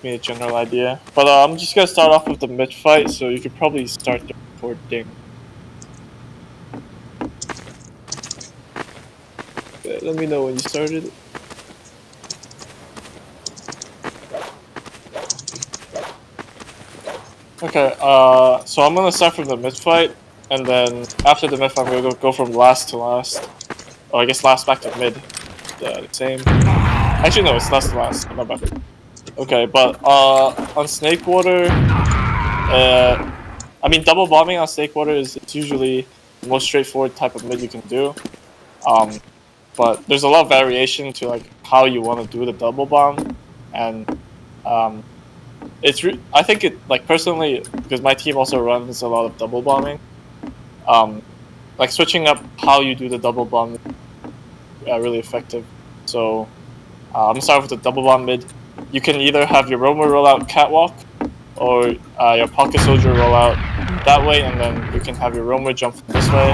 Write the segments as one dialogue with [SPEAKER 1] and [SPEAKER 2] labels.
[SPEAKER 1] gives me a general idea. But I'm just gonna start off with the mid fight, so you could probably start the recording. Okay, let me know when you started. Okay, so I'm gonna start from the mid fight, and then after the mid fight, I'm gonna go from last to last. Or I guess last back to mid. The same. Actually, no, it's last to last. My bad. Okay, but on Snakewater, I mean, double bombing on Snakewater is usually the most straightforward type of mid you can do. But there's a lot of variation to like how you want to do the double bomb, and I think it, like, personally, because my team also runs a lot of double bombing. Like switching up how you do the double bomb, really effective. So I'm gonna start with the double bomb mid. You can either have your roamer roll out catwalk, or your pocket soldier roll out that way, and then you can have your roamer jump this way,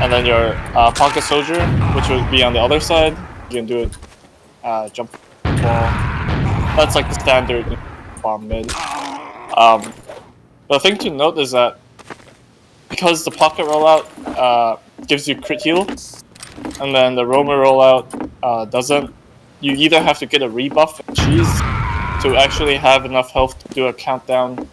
[SPEAKER 1] and then your pocket soldier, which would be on the other side, you can do it jump wall. That's like the standard bomb mid. The thing to note is that because the pocket rollout gives you crit heal, and then the roamer rollout doesn't, you either have to get a rebuff and cheese to actually have enough health to do a countdown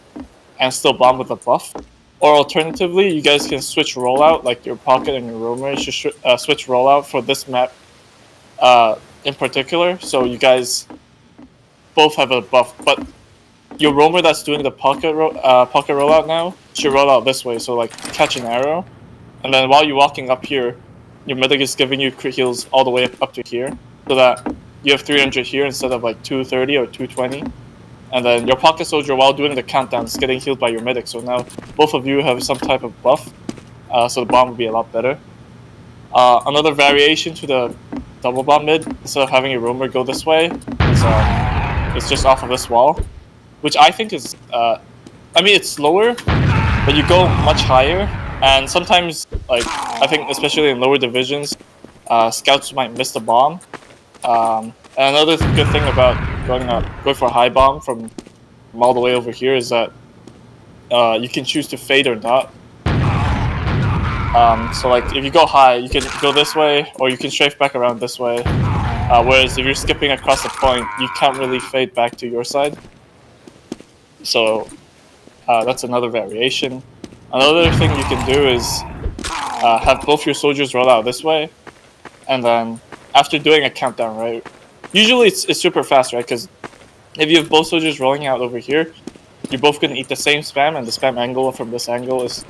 [SPEAKER 1] and still bomb with a buff, or alternatively, you guys can switch rollout, like your pocket and your roamer should switch rollout for this map in particular, so you guys both have a buff, but your roamer that's doing the pocket rollout now should roll out this way, so like catch an arrow, and then while you're walking up here, your medic is giving you crit heals all the way up to here, so that you have 300 here instead of like 230 or 220. And then your pocket soldier, while doing the countdown, is getting healed by your medic, so now both of you have some type of buff, so the bomb will be a lot better. Another variation to the double bomb mid, instead of having your roamer go this way, it's just off of this wall, which I think is, I mean, it's slower, but you go much higher, and sometimes, like, I think especially in lower divisions, scouts might miss the bomb. And another good thing about going for a high bomb from all the way over here is that you can choose to fade or not. So like if you go high, you can go this way, or you can strafe back around this way. Whereas if you're skipping across the point, you can't really fade back to your side. So that's another variation. Another thing you can do is have both your soldiers roll out this way, and then after doing a countdown, right? Usually it's super fast, right? Because if you have both soldiers rolling out over here, you're both gonna eat the same spam, and the spam angle from this angle is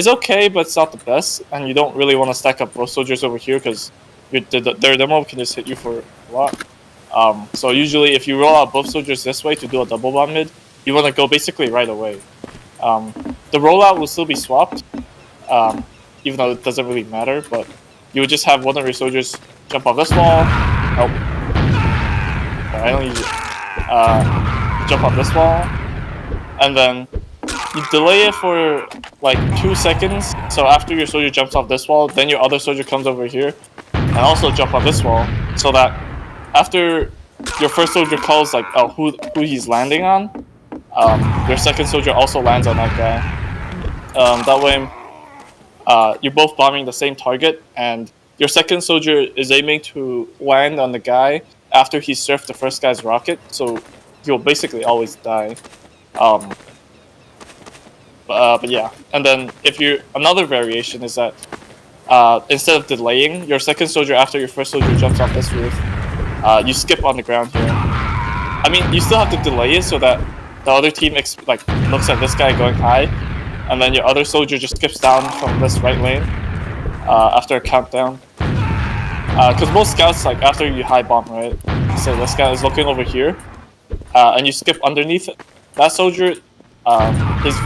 [SPEAKER 1] okay, but it's not the best, and you don't really want to stack up both soldiers over here because their demo can just hit you for a lot. So usually if you roll out both soldiers this way to do a double bomb mid, you want to go basically right away. The rollout will still be swapped, even though it doesn't really matter, but you would just have one of your soldiers jump off this wall. Oh, I don't usually jump off this wall, and then you delay it for like 2 seconds. So after your soldier jumps off this wall, then your other soldier comes over here and also jump off this wall, so that after your first soldier calls like who he's landing on, your second soldier also lands on that guy. That way, you're both bombing the same target, and your second soldier is aiming to land on the guy after he surfed the first guy's rocket, so you'll basically always die. But yeah, and then another variation is that instead of delaying your second soldier after your first soldier jumps off this roof, you skip on the ground here. I mean, you still have to delay it so that the other team looks at this guy going high, and then your other soldier just skips down from this right lane after a countdown. Because most scouts, like after you high bomb, right? So this guy is looking over here, and you skip underneath that soldier. His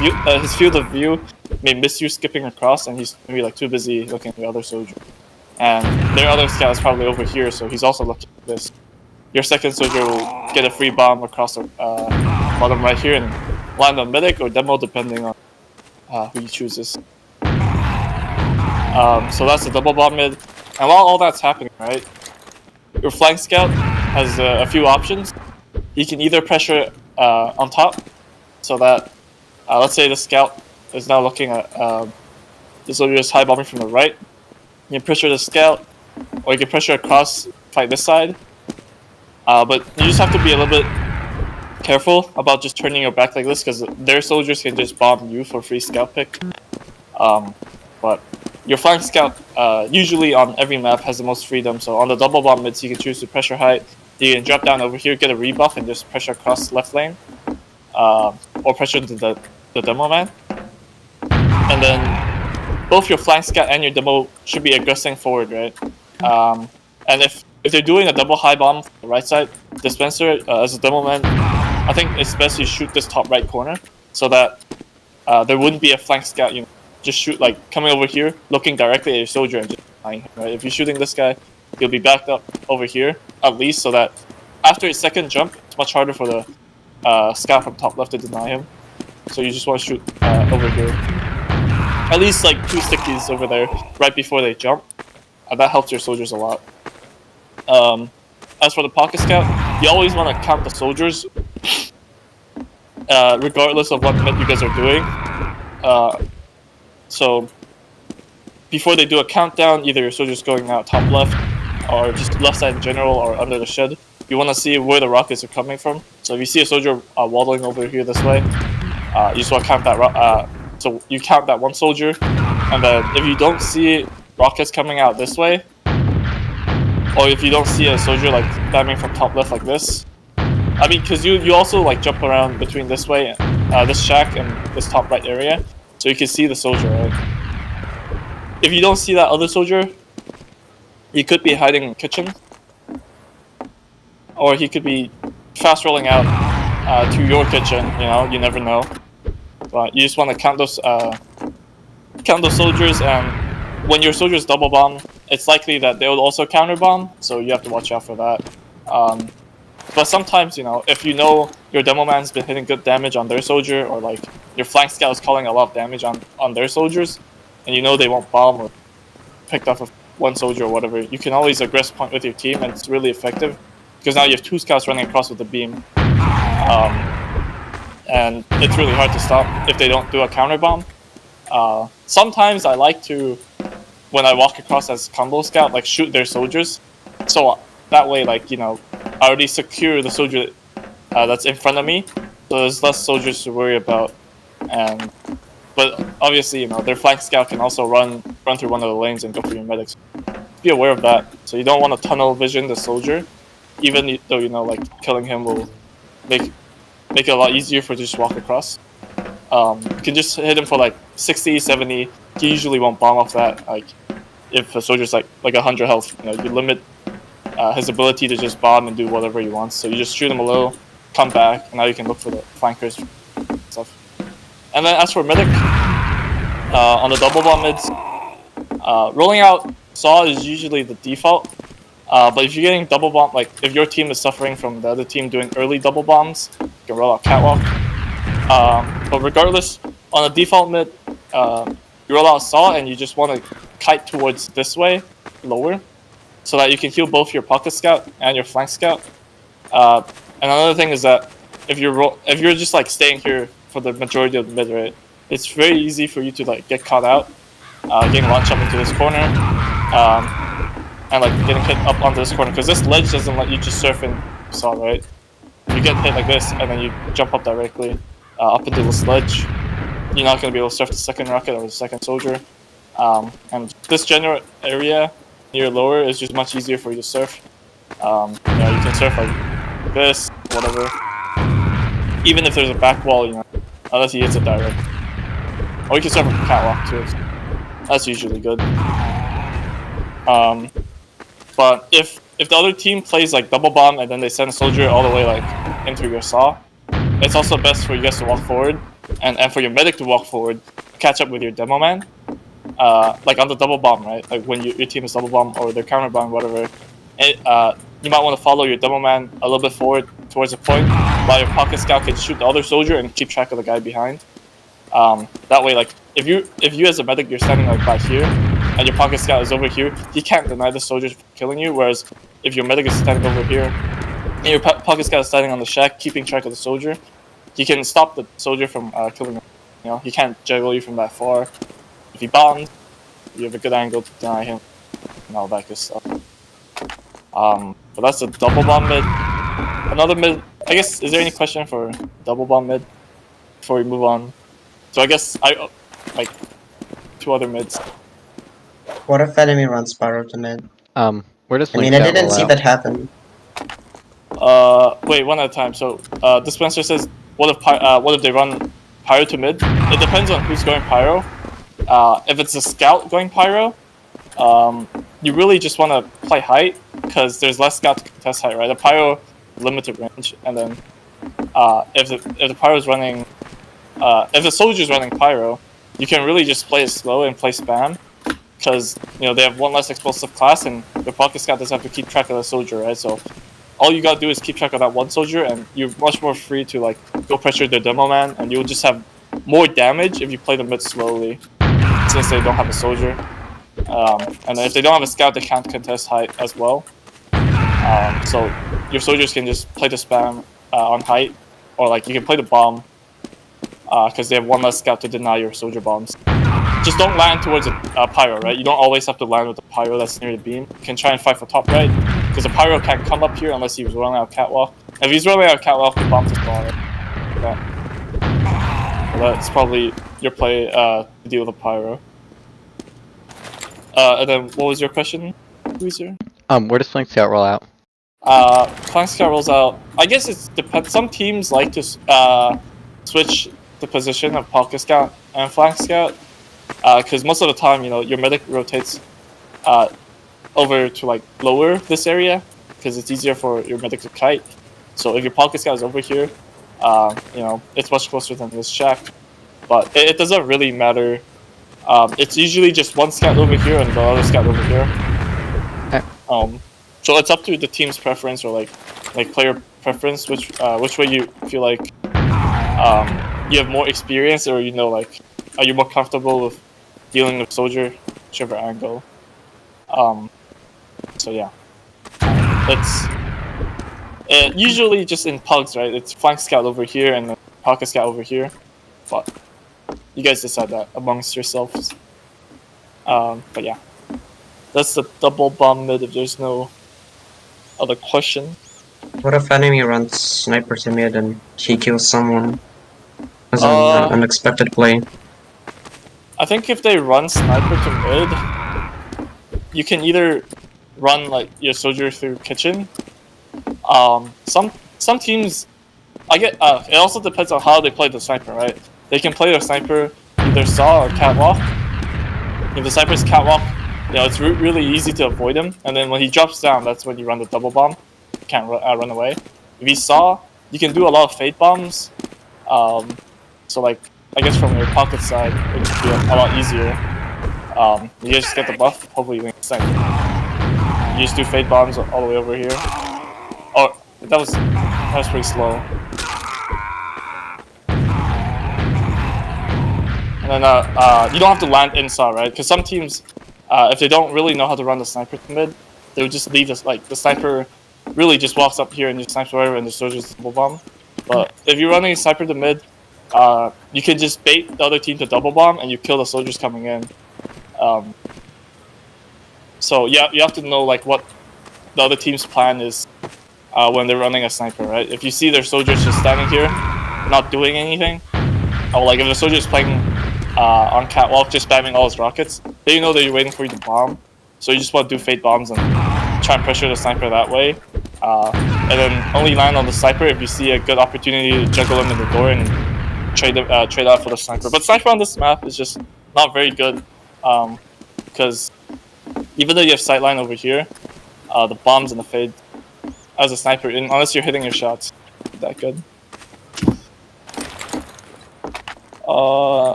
[SPEAKER 1] field of view may miss you skipping across, and he's maybe like too busy looking at the other soldier. And their other scout is probably over here, so he's also looking at this. Your second soldier will get a free bomb across the bottom right here and land on medic or demo, depending on who you chooses. So that's the double bomb mid. And while all that's happening, right, your flank scout has a few options. you can either pressure on top, so that let's say the scout is now looking at the soldier is high bombing from the right. You can pressure the scout, or you can pressure across, fight this side. But you just have to be a little bit careful about just turning your back like this, because their soldiers can just bomb you for free scout pick. But your flank scout usually on every map has the most freedom. So on the double bomb mids, you can choose to pressure height. You can drop down over here, get a rebuff, and just pressure across left lane, or pressure into the demo man. And then both your flank scout and your demo should be aggressing forward, right? And if they're doing a double high bomb from the right side, dispenser as a demo man, I think it's best you shoot this top right corner, so that there wouldn't be a flank scout. You know, just shoot like coming over here, looking directly at your soldier and just dying. Right? If you're shooting this guy, he'll be backed up over here at least, so that after his second jump, it's much harder for the scout from top left to deny him. So you just want to shoot over here, at least like 2 stickies over there right before they jump. That helps your soldiers a lot. As for the pocket scout, you always want to count the soldiers, regardless of what mid you guys are doing. So before they do a countdown, either your soldiers going out top left, or just left side in general, or under the shed, you want to see where the rockets are coming from. So if you see a soldier waddling over here this way, you just want to count that. So you count that one soldier, and then if you don't see rockets coming out this way, or if you don't see a soldier like spamming from top left like this, I mean, because you also like jump around between this way, this shack and this top right area, so you can see the soldier, right? If you don't see that other soldier, he could be hiding in the kitchen, or he could be fast rolling out to your kitchen. You know, you never know. But you just want to count those soldiers, and when your soldiers double bomb, it's likely that they will also counter bomb, so you have to watch out for that. But sometimes, you know, if you know your demo man's been hitting good damage on their soldier, or like your flank scout is calling a lot of damage on their soldiers, and you know they won't bomb or picked off of one soldier or whatever, you can always aggress point with your team, and it's really effective because now you have 2 scouts running across with the beam, and it's really hard to stop if they don't do a counter bomb. Sometimes I like to, when I walk across as combo scout, like shoot their soldiers, so that way, like, you know, I already secure the soldier that's in front of me, so there's less soldiers to worry about. But obviously, you know, their flank scout can also run through one of the lanes and go for your medics. Be aware of that. So you don't want to tunnel vision the soldier, even though, you know, like killing him will make it a lot easier for you to just walk across. You can just hit him for like 60, 70. He usually won't bomb off that. Like if a soldier's like 100 health, you know, you limit his ability to just bomb and do whatever he wants. So you just shoot him a little, come back, and now you can look for the flankers and stuff. And then as for medic, on the double bomb mids, rolling out Saw is usually the default. But if you're getting double bomb, like if your team is suffering from the other team doing early double bombs, you can roll out Catwalk. But regardless, on the default mid, you roll out Saw and you just want to kite towards this way, lower, so that you can heal both your pocket scout and your flank scout. And another thing is that if you're just like staying here for the majority of the mid, right, it's very easy for you to like get caught out, getting launched up into this corner, and like getting hit up onto this corner, because this ledge doesn't let you just surf in Saw, right? You get hit like this and then you jump up directly up into this ledge. You're not going to be able to surf the second rocket or the second soldier. And this general area near lower is just much easier for you to surf. You know, you can surf like this, whatever. Even if there's a back wall, you know, unless he hits it direct. Or you can surf a catwalk too. That's usually good. But if the other team plays like double bomb and then they send a soldier all the way like into your Saw, it's also best for you guys to walk forward and for your medic to walk forward, catch up with your demo man. Like on the double bomb, right? Like when your team is double bomb or they're counter bomb, whatever. You might want to follow your demo man a little bit forward towards the point, while your pocket scout can shoot the other soldier and keep track of the guy behind. That way, like if you as a medic, you're standing like back here, and your pocket scout is over here, he can't deny the soldiers from killing you. Whereas if your medic is standing over here, and your pocket scout is standing on the shack, keeping track of the soldier, he can stop the soldier from killing him. You know, he can't juggle you from that far. If he bombs, you have a good angle to deny him, and all that good stuff. But that's a double bomb mid. Another mid. I guess, is there any question for double bomb mid before we move on? So I guess like 2 other mids.
[SPEAKER 2] What if enemy runs Spyro to mid?
[SPEAKER 3] Where does
[SPEAKER 2] I mean, I
[SPEAKER 3] Link
[SPEAKER 2] didn't see
[SPEAKER 3] out?
[SPEAKER 2] that happen.
[SPEAKER 1] Wait, one at a time. So Dispenser says, what if they run Pyro to mid? It depends on who's going Pyro. If it's a scout going Pyro, you really just want to play height because there's less scout to contest height, right? The Pyro limited range, and then if the Pyro is running, if the soldier's running Pyro, you can really just play it slow and play spam because they have 1 less explosive class, and the pocket scout doesn't have to keep track of the soldier, right? So all you gotta do is keep track of that 1 soldier, and you're much more free to like go pressure the demo man, and you'll just have more damage if you play the mid slowly, since they don't have a soldier. And if they don't have a scout, they can't contest height as well. So your soldiers can just play the spam on height, or like you can play the bomb because they have 1 less scout to deny your soldier bombs. Just don't land towards a pyro, right? You don't always have to land with the pyro that's near the beam. You can try and fight for top right, because the pyro can't come up here unless he's running out catwalk. If he's running out catwalk, he bombs his ball. Right? Well, that's probably your play to deal with the pyro. And then what was your question, Weezer?
[SPEAKER 3] Where does Flank Scout roll out?
[SPEAKER 1] Flank Scout rolls out. I guess it depends. Some teams like to switch the position of Pocket Scout and Flank Scout, because most of the time, your medic rotates over to like lower this area, because it's easier for your medic to kite. So if your Pocket Scout is over here, it's much closer than this shack. But it doesn't really matter. It's usually just 1 scout over here and the other scout over here.
[SPEAKER 3] Okay.
[SPEAKER 1] So it's up to the team's preference, or like player preference, which way you feel like you have more experience, or like, are you more comfortable with dealing with soldier, whichever angle. So yeah, it's usually just in pugs, right? It's flank scout over here and then pocket scout over here, but you guys decide that amongst yourselves. But yeah, that's the double bomb mid if there's no other question.
[SPEAKER 2] What if enemy runs sniper to mid and he kills someone? As an unexpected play.
[SPEAKER 1] I think if they run sniper to mid, you can either run like your soldier through kitchen. Some teams, it also depends on how they play the sniper, right? They can play the sniper either saw or catwalk. If the sniper's catwalk, it's really easy to avoid him. And then when he drops down, that's when you run the double bomb. You can't run away. If he saw, you can do a lot of fade bombs. So like, I guess from your pocket side, it would be a lot easier. You just get the buff, hopefully you can You just do fade bombs all the way over here. Oh, that was pretty slow. And then you don't have to land inside, right? Because some teams, if they don't really know how to run the sniper to mid, they would just leave this, like, the sniper really just walks up here and just snipes wherever and the soldier's double bomb. But if you're running a sniper to mid, you can just bait the other team to double bomb and you kill the soldiers coming in. So yeah, you have to know like what the other team's plan is when they're running a sniper, right? If you see their soldiers just standing here, not doing anything, or like if the soldier's playing on catwalk, just spamming all his rockets, then you know that you're waiting for you to bomb. So you just want to do fade bombs and try and pressure the sniper that way. And then only land on the sniper if you see a good opportunity to juggle him in the door and trade out for the sniper. But sniper on this map is just not very good, because even though you have sightline over here, the bombs and the fade as a sniper, unless you're hitting your shots, not that good.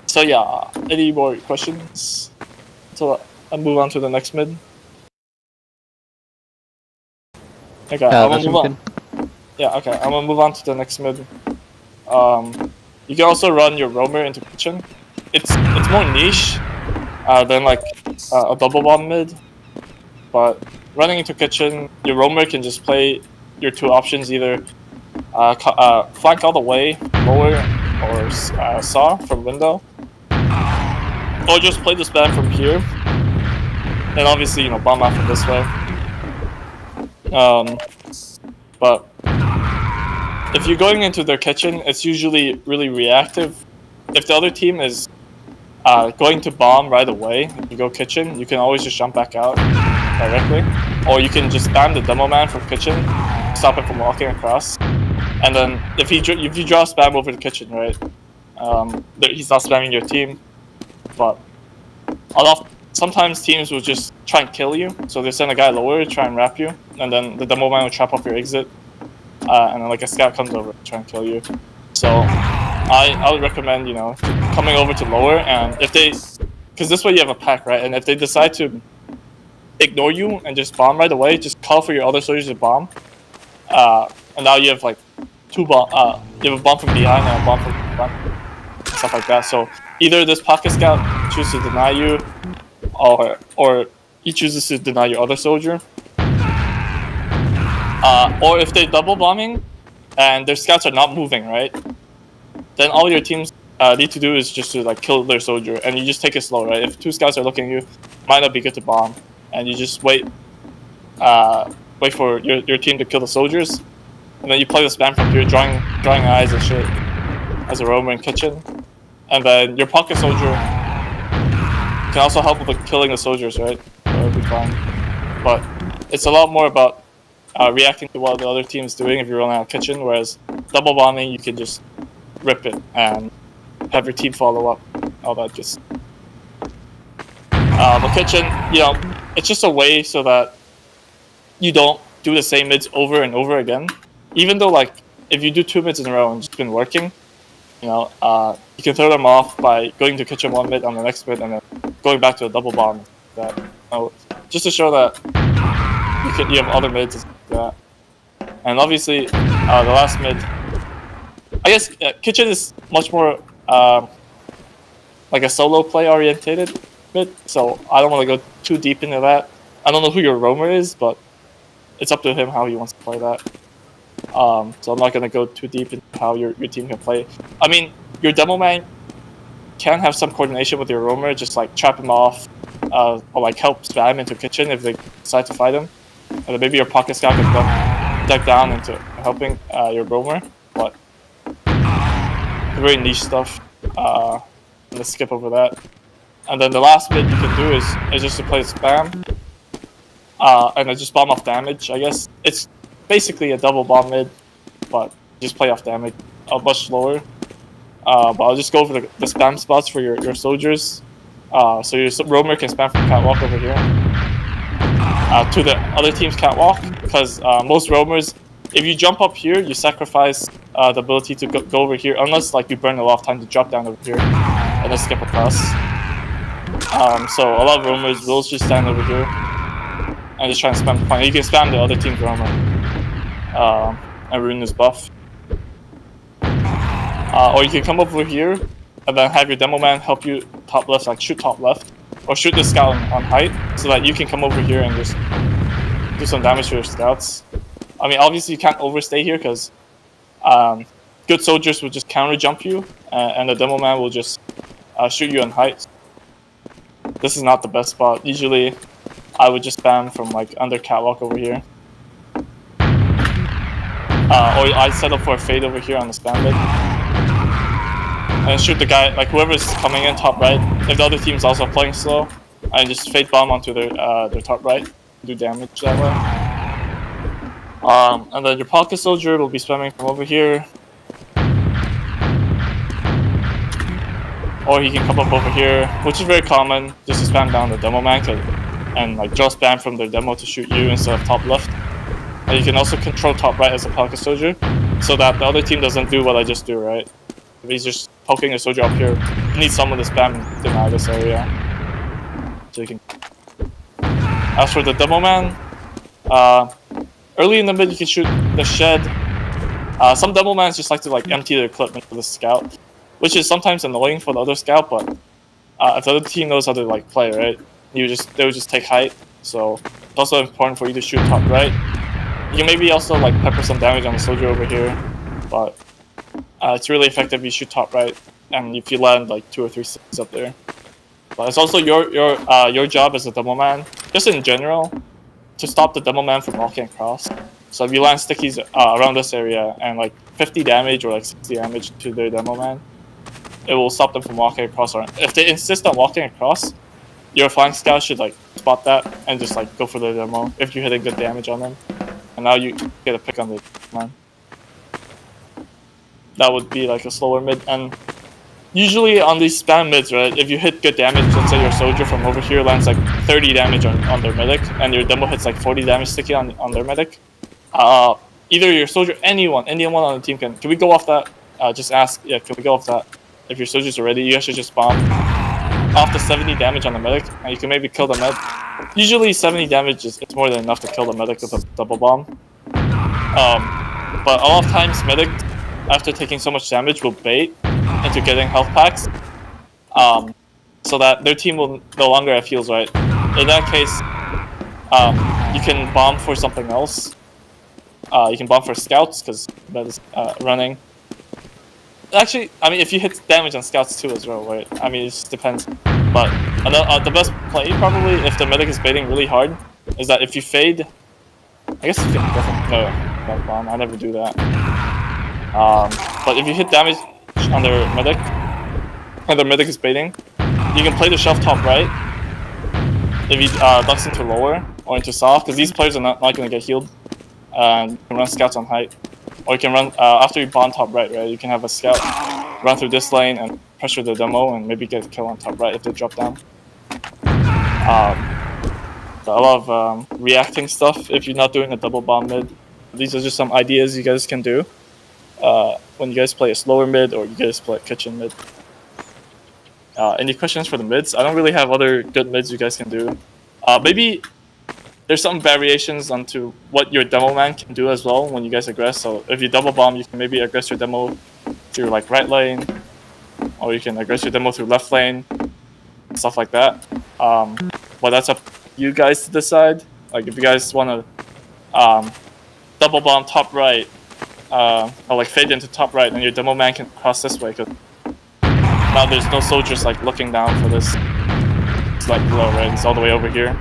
[SPEAKER 1] So yeah, any more questions? So I'll move on to the next mid. Okay, I'm gonna move on. Yeah, okay, I'm gonna move on to the next mid. You can also run your roamer into kitchen. It's more niche than like a double bomb mid, but running into kitchen, your roamer can just play your two options, either flank all the way, lower, or saw from window, or just play the spam from here, and obviously, you know, bomb out from this way. But if you're going into their kitchen, it's usually really reactive. If the other team is going to bomb right away, if you go kitchen, you can always just jump back out directly, or you can just spam the demo man from kitchen, stop it from walking across, and then if you draw spam over the kitchen, right, he's not spamming your team, but sometimes teams will just try and kill you, so they send a guy lower to try and wrap you, and then the demo man will trap off your exit, and then like a scout comes over to try and kill you. So I would recommend, you know, coming over to lower, and if they, because this way you have a pack, right, and if they decide to ignore you and just bomb right away, just call for your other soldiers to bomb, and now you have like you have a bomb from behind and a bomb from front, and stuff like that. So either this pocket scout chooses to deny you, or he chooses to deny your other soldier, or if they're double bombing and their scouts are not moving, right, then all your teams need to do is just to like kill their soldier, and you just take it slow, right? If two scouts are looking at you, might not be good to bomb, and you just wait for your team to kill the soldiers, and then you play the spam from here, drawing eyes and shit as a roamer in kitchen, and then your pocket soldier can also help with killing the soldiers, right? So it'll be fine. But it's a lot more about reacting to what the other team is doing if you're running out kitchen, whereas double bombing, you can just rip it and have your team follow up, all that just. But kitchen, you know, it's just a way so that you don't do the same mids over and over again. Even though, like, if you do 2 mids in a row and it's been working, you know, you can throw them off by going to kitchen 1 mid on the next mid and then going back to a double bomb. That, you know, just to show that you have other mids and stuff like that. And obviously, the last mid, I guess kitchen is much more like a solo play orientated mid, so I don't want to go too deep into that. I don't know who your roamer is, but it's up to him how he wants to play that. So I'm not going to go too deep into how your team can play. I mean, your demo man can have some coordination with your roamer, just like trap him off, or like help spam into kitchen if they decide to fight him. And then maybe your pocket scout can duck down into helping your roamer, but very niche stuff. Let's skip over that. And then the last bit you can do is just to play spam, and then just bomb off damage. I guess it's basically a double bomb mid, but just play off damage much slower. But I'll just go over the spam spots for your soldiers. So your roamer can spam from catwalk over here to the other team's catwalk, because most roamers, if you jump up here, you sacrifice the ability to go over here, unless like you burn a lot of time to drop down over here and then skip across. So a lot of roamers will just stand over here and just try and spam the point. You can spam the other team's roamer and ruin his buff. Or you can come over here and then have your demo man help you top left, like shoot top left, or shoot the scout on height, so that you can come over here and just do some damage to your scouts. I mean, obviously you can't overstay here, because good soldiers will just counter jump you, and the demo man will just shoot you on height. This is not the best spot. Usually I would just spam from like under catwalk over here. Or I set up for a fade over here on the spam bit. And shoot the guy, like whoever's coming in top right. If the other team's also playing slow, and just fade bomb onto their top right, do damage that way. And then your pocket soldier will be spamming from over here, or he can come up over here, which is very common, just to spam down the demo man and like draw spam from their demo to shoot you instead of top left. And you can also control top right as a pocket soldier, so that the other team doesn't do what I just do, right? If he's just poking a soldier up here, you need someone to spam and deny this area. So you can. As for the demo man, early in the mid you can shoot the shed. Some demo mans just like to like empty their clip into the scout, which is sometimes annoying for the other scout, but if the other team knows how to like play, right, they would just take height. So It's also important for you to shoot top right. You can maybe also like pepper some damage on the soldier over here, but it's really effective if you shoot top right, and if you land like 2 or 3 sticks up there. But it's also your job as a demo man, just in general, to stop the demo man from walking across. So if you land stickies around this area and like 50 damage or like 60 damage to their demo man, it will stop them from walking across. Or if they insist on walking across, your flying scout should like spot that and just like go for the demo if you're hitting good damage on them. And now you get a pick on the man. That would be like a slower mid. And usually on these spam mids, right, if you hit good damage, let's say your soldier from over here lands like 30 damage on their medic, and your demo hits like 40 damage sticky on their medic, either your soldier, anyone on the team can we go off that? Just ask, yeah, can we go off that? If your soldiers are ready, you guys should just bomb off the 70 damage on the medic, and you can maybe kill the med. Usually 70 damage is more than enough to kill the medic with a double bomb. But a lot of times medic, after taking so much damage, will bait into getting health packs, so that their team will no longer have heals, right? In that case, you can bomb for something else. You can bomb for scouts, because that is running. Actually, I mean, if you hit damage on scouts too as well, right? I mean, it just depends. But the best play, probably, if the medic is baiting really hard, is that if you fade... I guess you can definitely... No, that bomb, I never do that. But if you hit damage on their medic, and their medic is baiting, you can play the shove top right, if he ducks into lower, or into soft, because these players are not going to get healed. And you can run scouts on height. Or you can run, after you bomb top right, you can have a scout run through this lane and pressure the demo and maybe get a kill on top right if they drop down. So a lot of reacting stuff if you're not doing a double bomb mid. These are just some ideas you guys can do when you guys play a slower mid or you guys play a kitchen mid. Any questions for the mids? I don't really have other good mids you guys can do. Maybe there's some variations onto what your demo man can do as well when you guys aggress. So if you double bomb, you can maybe aggress your demo through like right lane, or you can aggress your demo through left lane, stuff like that. But that's up to you guys to decide. Like if you guys want to double bomb top right, or like fade into top right, and your demo man can cross this way, because now there's no soldiers like looking down for this. It's like below, right? It's all the way over here.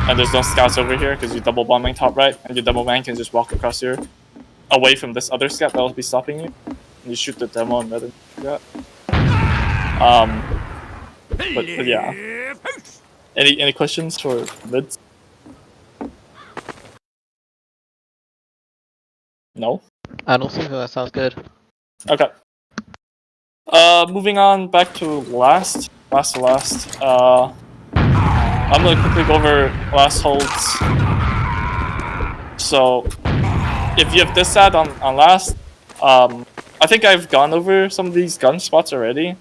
[SPEAKER 1] And there's no scouts over here because you're double bombing top right, and your double man can just walk across here, away from this other scout that will be stopping you. And you shoot the demo and let it do that. But yeah. Any questions for mids? No?
[SPEAKER 3] I don't think that sounds good.
[SPEAKER 1] Okay. Moving on back to last. I'm gonna quickly go over last holds. So, if you have this ad on last, I think I've gone over some of these gun spots already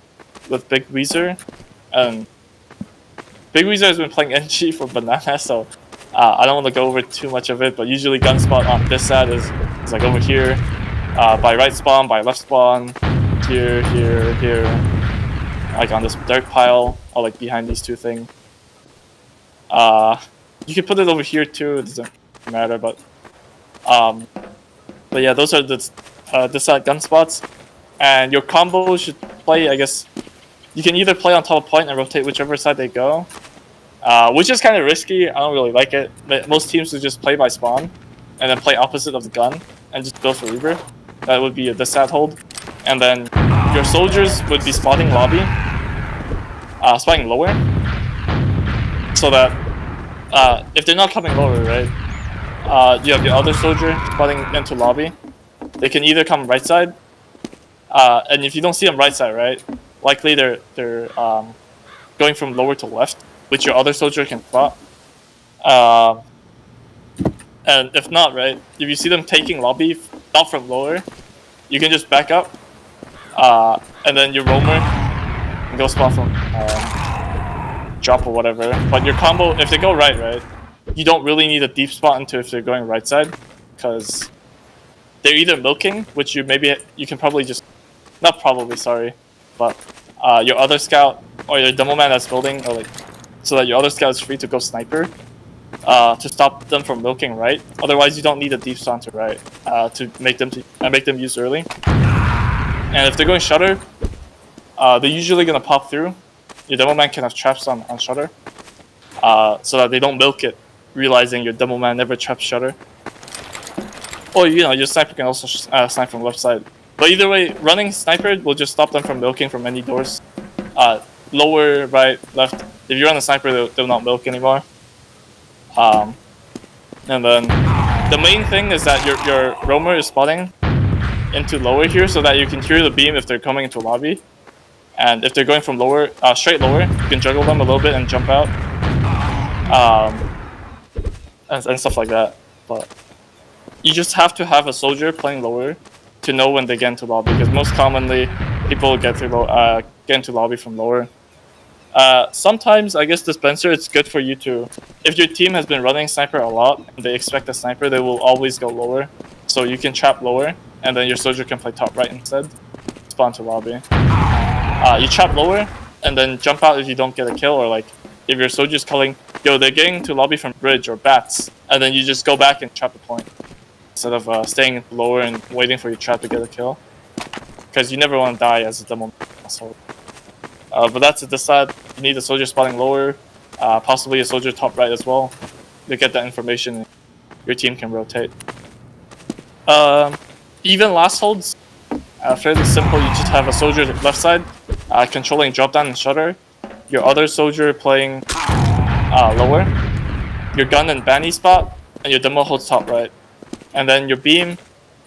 [SPEAKER 1] with Big Weezer. And Big Weezer has been playing NG for Banana, so I don't want to go over too much of it, but usually gun spot on this ad is like over here, by right spawn, by left spawn, here, like on this dirt pile, or like behind these two things. You can put it over here too, it doesn't matter, but yeah, those are the this gun spots. And your combo should play, I guess, you can either play on top of point and rotate whichever side they go, which is kind of risky. I don't really like it. But most teams would just play by spawn, and then play opposite of the gun, and just go for Reaver. That would be the stat hold. And then your soldiers would be spotting lobby, spotting lower, so that if they're not coming lower, right, you have your other soldier spotting into lobby. They can either come right side, and if you don't see them right side, right, likely they're going from lower to left, which your other soldier can spot. And if not, right, if you see them taking lobby not from lower, you can just back up, and then your roamer can go spot from drop or whatever. But your combo, if they go right, you don't really need a deep spot into if they're going right side, because they're either milking, which you can probably just, not probably, sorry, but your other scout or your demo man that's building, or like, so that your other scout is free to go sniper. to stop them from milking right. Otherwise, you don't need a deep spawn to right to make them use early. And if they're going shutter, they're usually gonna pop through. Your demo man can have traps on shutter, so that they don't milk it, realizing your demo man never traps shutter. Or your sniper can also snipe from left side. But either way, running sniper will just stop them from milking from any doors. Lower, right, left. If you run a sniper, they'll not milk anymore. And then the main thing is that your roamer is spotting into lower here, so that you can hear the beam if they're coming into lobby. And if they're going from lower, straight lower, you can juggle them a little bit and jump out. And stuff like that. But you just have to have a soldier playing lower to know when they get into lobby, because most commonly people get into lobby from lower. Sometimes, I guess dispenser, it's good for you to, if your team has been running sniper a lot and they expect a sniper, they will always go lower. So you can trap lower, and then your soldier can play top right instead. Spawn to lobby. You trap lower, and then jump out if you don't get a kill, or like if your soldier's calling, yo, they're getting to lobby from bridge or bats, and then you just go back and trap the point instead of staying lower and waiting for your trap to get a kill, because you never want to die as a demo assault. But that's at the side. You need a soldier spotting lower, possibly a soldier top right as well. To get that information, your team can rotate. Even last holds, fairly simple. You just have a soldier left side, controlling drop down and shutter. Your other soldier playing lower. Your gun and banny spot, and your demo holds top right. And then your beam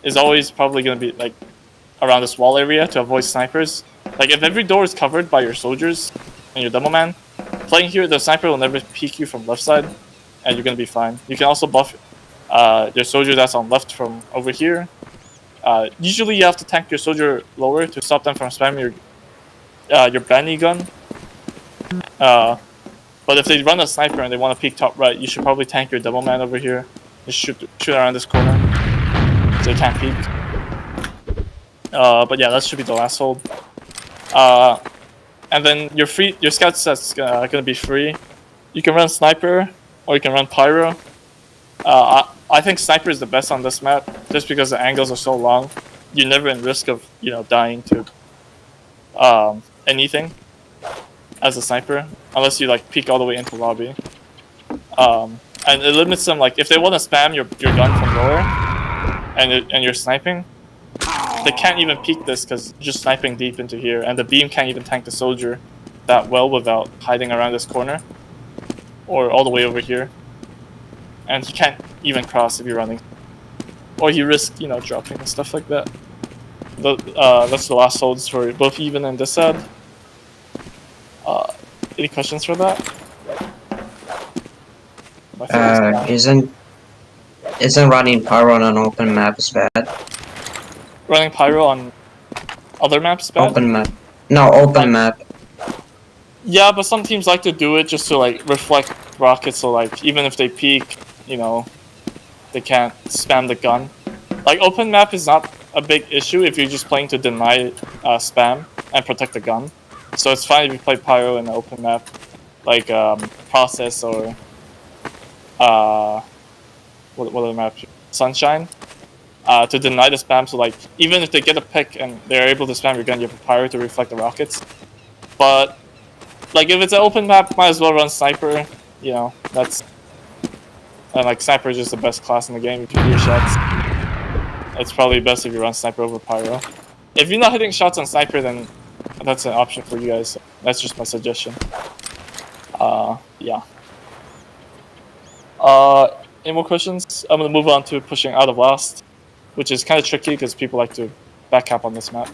[SPEAKER 1] is always probably going to be like around this wall area to avoid snipers. Like if every door is covered by your soldiers and your demo man, playing here, the sniper will never peek you from left side, and you're going to be fine. You can also buff your soldier that's on left from over here. Usually you have to tank your soldier lower to stop them from spamming your banny gun. But if they run a sniper and they want to peek top right, you should probably tank your demo man over here. Just shoot around this corner, so they can't peek. But yeah, that should be the last hold. And then your scout set's gonna be free. You can run sniper, or you can run pyro. I think sniper is the best on this map, just because the angles are so long. You're never in risk of dying to anything as a sniper, unless you like peek all the way into lobby. And it limits them, like if they want to spam your gun from lower, and you're sniping, they can't even peek this because you're just sniping deep into here, and the beam can't even tank the soldier that well without hiding around this corner or all the way over here. And he can't even cross if you're running, or you risk dropping and stuff like that. That's the last holds for both even and this side. Any questions for that?
[SPEAKER 2] Isn't running pyro on an open map is bad?
[SPEAKER 1] Running pyro on other maps bad?
[SPEAKER 2] Open map. No, open map.
[SPEAKER 1] Yeah, but some teams like to do it just to like reflect rockets, so like even if they peek, they can't spam the gun. Like open map is not a big issue if you're just playing to deny spam and protect the gun. So it's fine if you play pyro in the open map, like process or what other map? Sunshine. To deny the spam, so like even if they get a pick and they're able to spam your gun, you have a pyro to reflect the rockets. But like if it's an open map, might as well run sniper. That's and like sniper is just the best class in the game. You can hear shots. It's probably best if you run sniper over pyro. If you're not hitting shots on sniper, then that's an option for you guys. That's just my suggestion. Yeah. Any more questions? I'm gonna move on to pushing out of last, which is kind of tricky because people like to back cap on this map.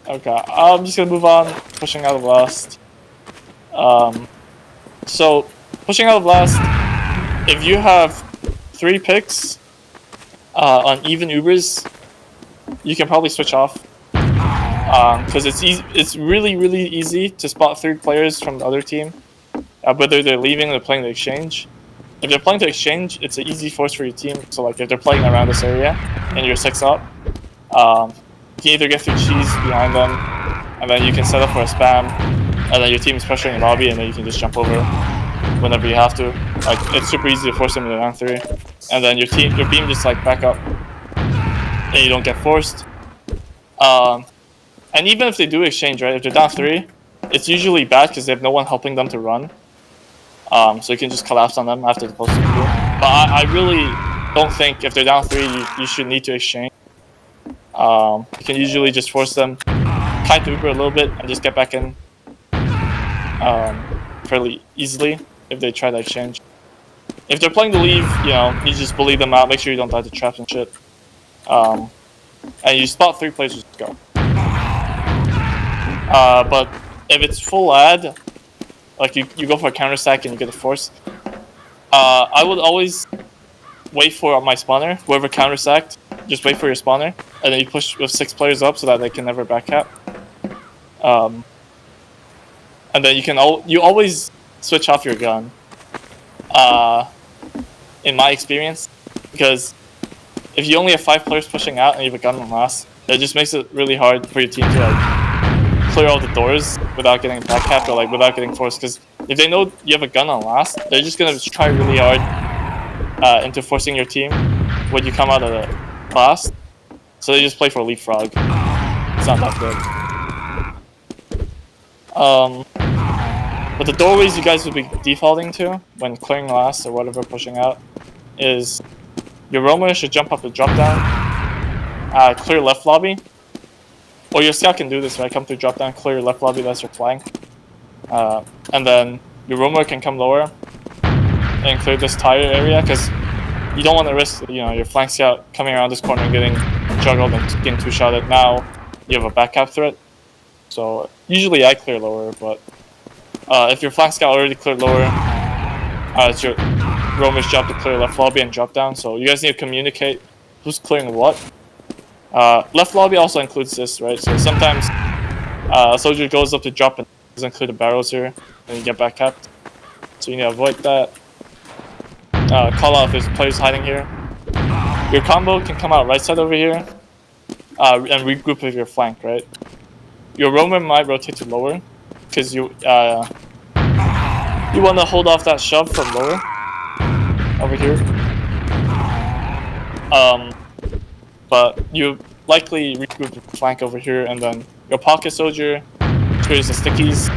[SPEAKER 1] Okay, I'm just gonna move on, pushing out of last. So, pushing out of last, if you have 3 picks on even Ubers, you can probably switch off. Because it's really easy to spot 3 players from the other team, whether they're leaving or playing the exchange. If they're playing to exchange, it's an easy force for your team. So like if they're playing around this area and you're 6 up, you can either get through cheese behind them, and then you can set up for a spam, and then your team is pressuring the lobby, and then you can just jump over whenever you have to. Like, it's super easy to force them to down 3, and then your beam just like back up, and you don't get forced. And even if they do exchange, right, if they're down 3, it's usually bad because they have no one helping them to run. So you can just collapse on them after the post. But I really don't think if they're down 3, you should need to exchange. You can usually just force them, kite Uber a little bit, and just get back in fairly easily if they try to exchange. If they're playing to leave, you just bully them out, make sure you don't die to traps and shit. And you spot 3 players, just go. But if it's full ad, like you go for a counter stack and you get a force, I would always wait for my spawner. Whoever counter stacked, just wait for your spawner, and then you push with 6 players up so that they can never backcap. And then you always switch off your gun. In my experience, because if you only have 5 players pushing out and you have a gun on last, it just makes it really hard for your team to like clear all the doors without getting backcapped or like without getting forced. Because if they know you have a gun on last, they're just gonna try really hard into forcing your team when you come out of the last. So they just play for leapfrog. It's not that good. But the doorways you guys would be defaulting to when clearing last or whatever pushing out is your roamer should jump up the drop down, clear left lobby. Or your scout can do this, right? Come through drop down, clear left lobby, that's your flank. And then your roamer can come lower and clear this tire area, because you don't want to risk your flank scout coming around this corner and getting juggled and getting 2-shotted. Now you have a backcap threat. So usually I clear lower, but if your flank scout already cleared lower, it's your roamer's job to clear left lobby and drop down. So you guys need to communicate who's clearing what. Left lobby also includes this, right? So sometimes a soldier goes up to drop and doesn't clear the barrels here, and you get backcapped. So you need to avoid that. Call out if there's players hiding here. Your combo can come out right side over here and regroup with your flank, right? Your roamer might rotate to lower because you want to hold off that shove from lower over here. But you likely regroup with the flank over here, and then your pocket soldier clears the stickies.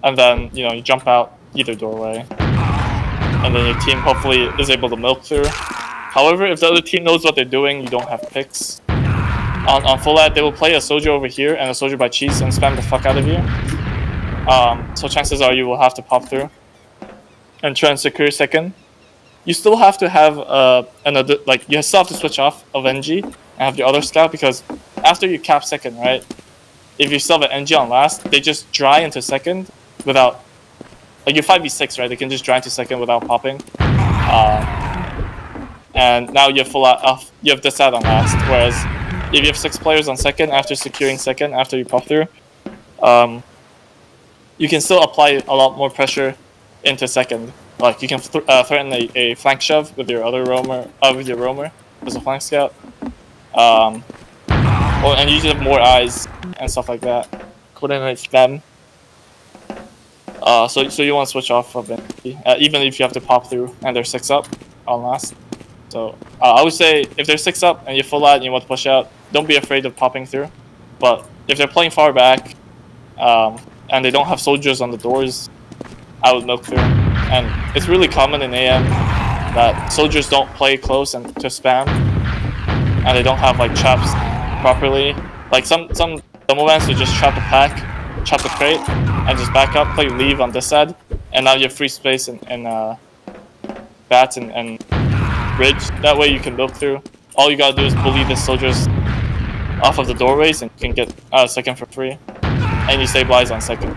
[SPEAKER 1] And then you jump out either doorway, and then your team hopefully is able to milk through. However, if the other team knows what they're doing, you don't have picks. On full ad, they will play a soldier over here and a soldier by cheese and spam the fuck out of you. So chances are you will have to pop through and try and secure second. You still have to have another, like, you still have to switch off of NG and have your other scout, because after you cap second, right, if you still have an NG on last, they just dry into second without, like, you 5v6, right, they can just dry into second without popping. And now you have full out, you have this ad on last, whereas if you have 6 players on second after securing second after you pop through, you can still apply a lot more pressure into second. Like, you can threaten a flank shove with your other roamer, with your roamer as a flank scout, and you just have more eyes and stuff like that. Coordinate them. So you want to switch off of it, even if you have to pop through and they're 6 up on last. So I would say if they're 6 up and you're full out and you want to push out, don't be afraid of popping through. But if they're playing far back and they don't have soldiers on the doors, I would milk through. And it's really common in AM that soldiers don't play close and to spam, and they don't have like traps properly. Like some moments will just trap a pack, trap the crate, and just back up, play leave on this side, and now you have free space and bats and bridge. That way you can milk through. All you gotta do is bully the soldiers off of the doorways, and you can get second for free, and you stabilize on second.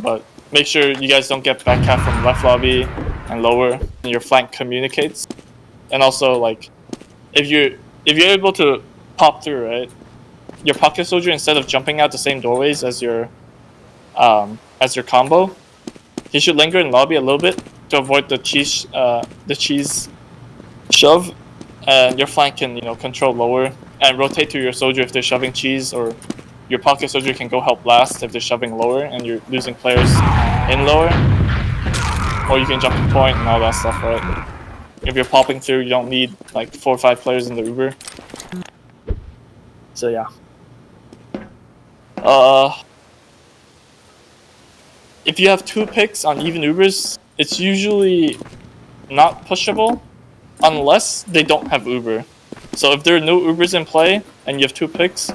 [SPEAKER 1] But make sure you guys don't get backcap from left lobby and lower, and your flank communicates. And also, like, if you're able to pop through, right, your pocket soldier, instead of jumping out the same doorways as your combo, he should linger in lobby a little bit to avoid the cheese shove, and your flank can control lower and rotate to your soldier if they're shoving cheese, or your pocket soldier can go help last if they're shoving lower and you're losing players in lower. Or you can jump to point and all that stuff, right? If you're popping through, you don't need like 4 or 5 players in the Uber. So yeah. If you have 2 picks on even Ubers, it's usually not pushable unless they don't have Uber. So if there are no Ubers in play and you have 2 picks,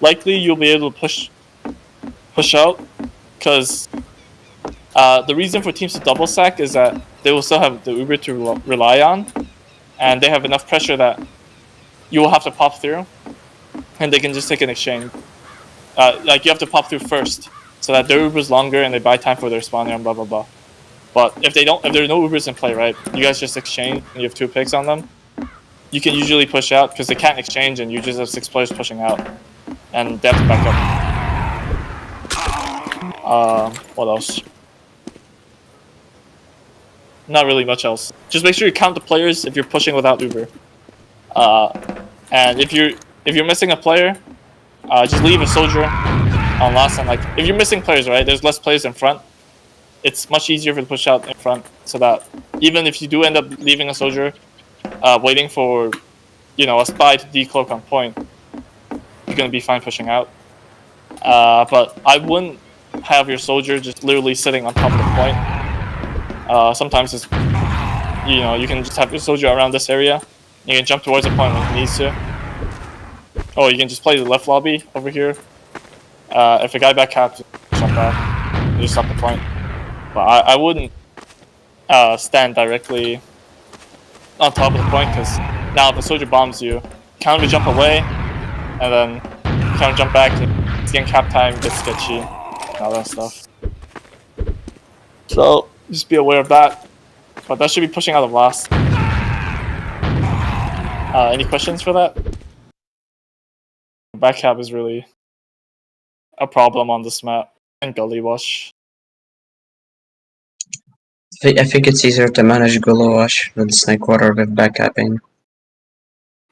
[SPEAKER 1] likely you'll be able to push out, because the reason for teams to double sack is that they will still have the Uber to rely on, and they have enough pressure that you will have to pop through, and they can just take an exchange. Like you have to pop through first, so that their Uber's longer and they buy time for their spawner and blah blah blah. But if there are no Ubers in play, right? You guys just exchange and you have 2 picks on them. You can usually push out because they can't exchange, and you just have 6 players pushing out, and they have to back up. What else? Not really much else. Just make sure you count the players if you're pushing without Uber. And if you're missing a player, just leave a soldier on last. And like if you're missing players, right? There's less players in front. It's much easier for the push out in front, so that even if you do end up leaving a soldier, waiting for, a spy to decloak on point, you're gonna be fine pushing out. But I wouldn't have your soldier just literally sitting on top of the point. Sometimes it's, you can just have your soldier around this area. You can jump towards the point when he needs to. Or you can just play the left lobby over here. If a guy back caps, jump back. You just stop the point. But I wouldn't stand directly on top of the point, because now if a soldier bombs you, counter jump away, and then counter jump back. It's getting cap time, gets sketchy, and all that stuff. So just be aware of that. But that should be pushing out of last. Any questions for that? Back cap is really a problem on this map, and Gully Wash.
[SPEAKER 2] I think it's easier to manage Gully Wash than Snakewater with backcapping.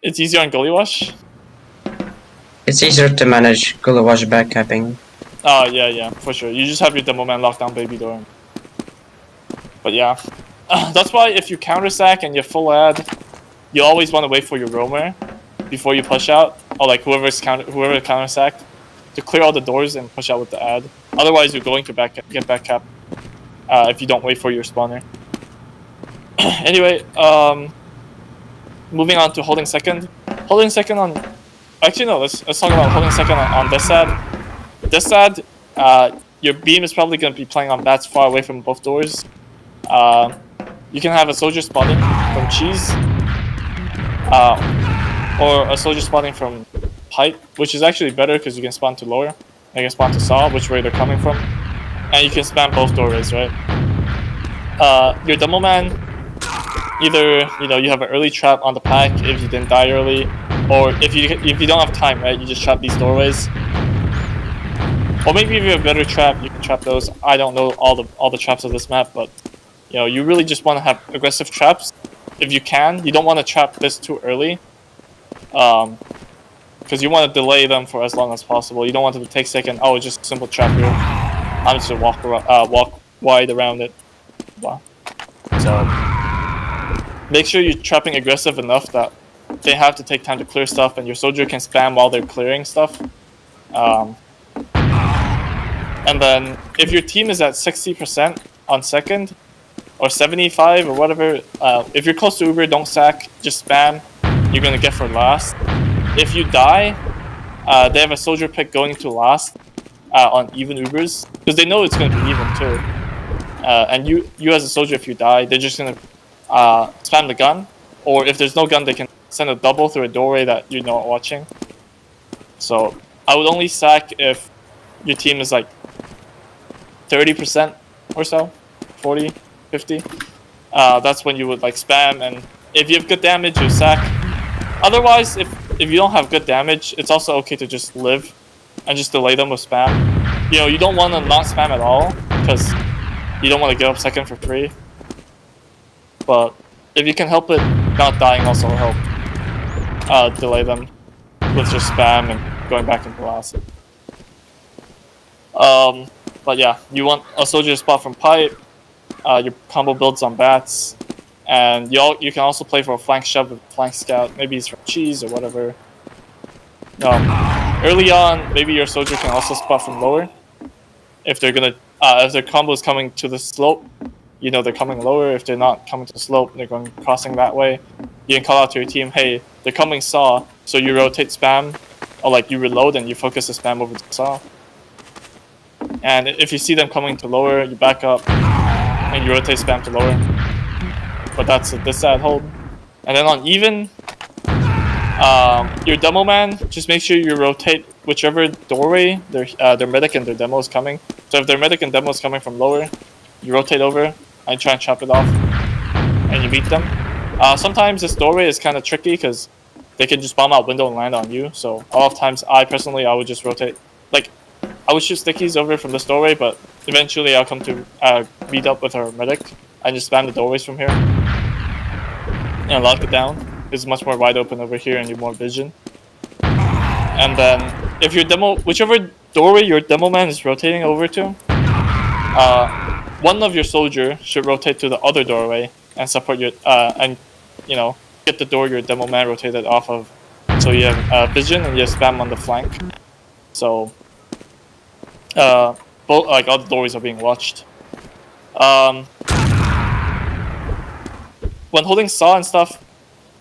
[SPEAKER 1] It's easier on Gully Wash?
[SPEAKER 2] It's easier to manage Gully Wash backcapping.
[SPEAKER 1] Oh, yeah, for sure. You just have your demo man lockdown baby door. But yeah. That's why if you counter sack and you're full ad, you always want to wait for your roamer before you push out, or like whoever counter sacked, to clear all the doors and push out with the ad. Otherwise, you're going to get back cap if you don't wait for your spawner. Anyway, moving on to holding second. Holding second on. Actually, no. Let's talk about holding second on this ad. This ad, your beam is probably going to be playing on bats far away from both doors. You can have a soldier spotting from cheese, or a soldier spotting from pipe, which is actually better because you can spawn to lower, and you can spawn to saw, which way they're coming from, and you can spam both doorways, right? Your demo man, either you have an early trap on the pack if you didn't die early, or if you don't have time, right? You just trap these doorways. Or maybe if you have a better trap, you can trap those. I don't know all the traps of this map, but you really just want to have aggressive traps if you can. You don't want to trap this too early, because you want to delay them for as long as possible. You don't want them to take second. Oh, just simple trap here. I'm just gonna walk wide around it. Wow. So make sure you're trapping aggressive enough that they have to take time to clear stuff, and your soldier can spam while they're clearing stuff. And then if your team is at 60% on second, or 75 or whatever, if you're close to Uber, don't sack, just spam. You're gonna get for last. If you die, they have a soldier pick going to last on even Ubers, because they know it's gonna be even too. And you as a soldier, if you die, they're just gonna spam the gun, or if there's no gun, they can send a double through a doorway that you're not watching. So I would only sack if your team is like 30% or so, 40, 50. That's when you would like spam, and if you have good damage, you sack. Otherwise, if you don't have good damage, it's also okay to just live and just delay them with spam. You don't want to not spam at all, because you don't want to give up second for free. But if you can help it, not dying also will help. delay them with just spam and going back into last. But yeah, you want a soldier spot from pipe. Your combo builds on bats, and you can also play for a flank shove with flank scout. Maybe it's from cheese or whatever. Early on, maybe your soldier can also spot from lower. If they're gonna, if their combo is coming to the slope, you know they're coming lower. If they're not coming to the slope, they're going crossing that way. You can call out to your team, hey, they're coming saw, so you rotate spam, or like you reload and you focus the spam over to saw. And if you see them coming to lower, you back up and you rotate spam to lower. But that's a disad hold. And then on even, your demo man, just make sure you rotate whichever doorway their medic and their demo is coming. So if their medic and demo is coming from lower, you rotate over and try and chop it off, and you meet them. Sometimes this doorway is kind of tricky because they can just bomb out window and land on you. So a lot of times, I would just rotate. Like, I would shoot stickies over from this doorway, but eventually I'll come to meet up with our medic and just spam the doorways from here and lock it down. It's much more wide open over here and you have more vision. And then if your whichever doorway your demo man is rotating over to, one of your soldier should rotate to the other doorway and support your and get the door your demo man rotated off of, so you have vision and you have spam on the flank. So both all the doorways are being watched. When holding saw and stuff,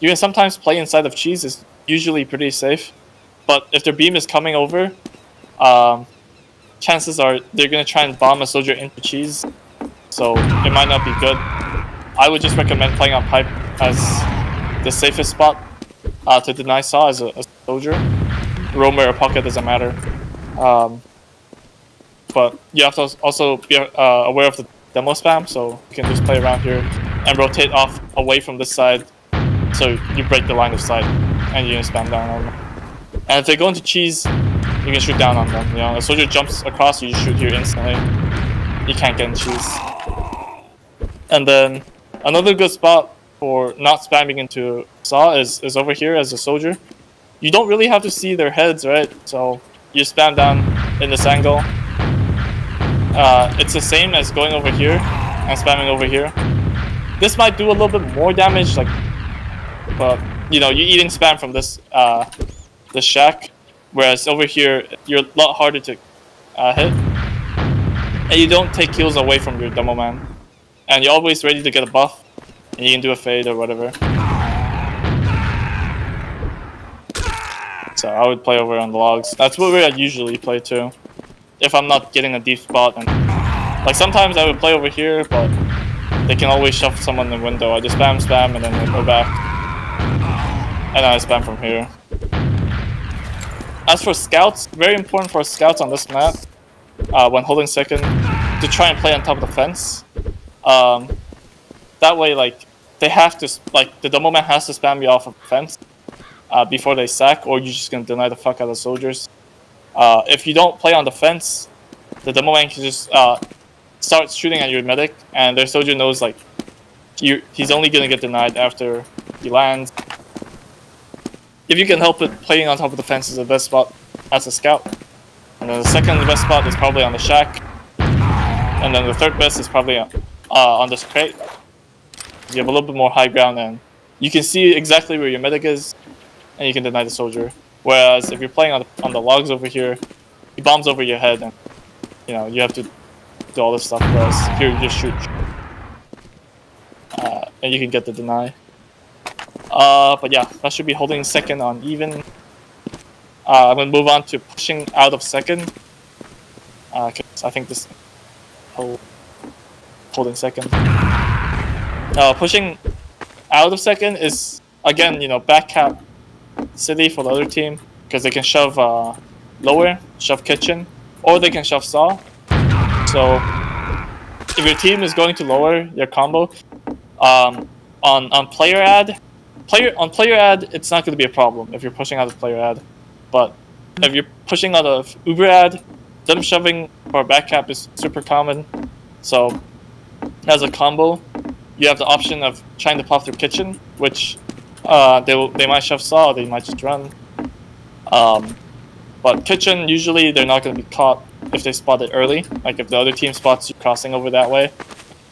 [SPEAKER 1] you can sometimes play inside of cheese. Is usually pretty safe, but if their beam is coming over, chances are they're gonna try and bomb a soldier into cheese, so it might not be good. I would just recommend playing on pipe as the safest spot to deny saw as a soldier. Roamer or pocket doesn't matter, but you have to also be aware of the demo spam, so you can just play around here and rotate off away from this side. So you break the line of sight, and you can spam down on them. And if they go into cheese, you can shoot down on them. You know, a soldier jumps across, you just shoot here instantly. You can't get in cheese. And then another good spot for not spamming into saw is over here as a soldier. You don't really have to see their heads, right? So you spam down in this angle. It's the same as going over here and spamming over here. This might do a little bit more damage, but you're eating spam from this shack, whereas over here you're a lot harder to hit, and you don't take kills away from your demo man, and you're always ready to get a buff, and you can do a fade or whatever. So I would play over on the logs. That's what I usually play too, if I'm not getting a deep spot. And like sometimes I would play over here, but they can always shove someone in the window. I just spam and then they go back. And I spam from here. As for scouts, very important for scouts on this map, when holding second, to try and play on top of the fence. That way, they have to, the demo man has to spam you off of the fence before they sack, or you're just gonna deny the fuck out of soldiers. If you don't play on the fence, the demo man can just start shooting at your medic, and their soldier knows he's only gonna get denied after he lands. If you can help it, playing on top of the fence is the best spot as a scout. And then the second best spot is probably on the shack. And then the third best is probably on this crate. You have a little bit more high ground, and you can see exactly where your medic is, and you can deny the soldier. Whereas if you're playing on the logs over here, he bombs over your head, and you have to do all this stuff. Whereas here you just shoot, and you can get the deny. But yeah, that should be holding second on even. I'm gonna move on to pushing out of second, cause I think this holding second. Pushing out of second is again, back cap city for the other team, because they can shove lower, shove kitchen, or they can shove saw. So if your team is going to lower your combo, on player ad. On player ad, it's not going to be a problem if you're pushing out of player ad, but if you're pushing out of Uber ad, them shoving for a back cap is super common. So as a combo, you have the option of trying to pop through kitchen, which They might shove saw, they might just run. But kitchen, usually they're not going to be caught if they spot it early. Like if the other team spots you crossing over that way,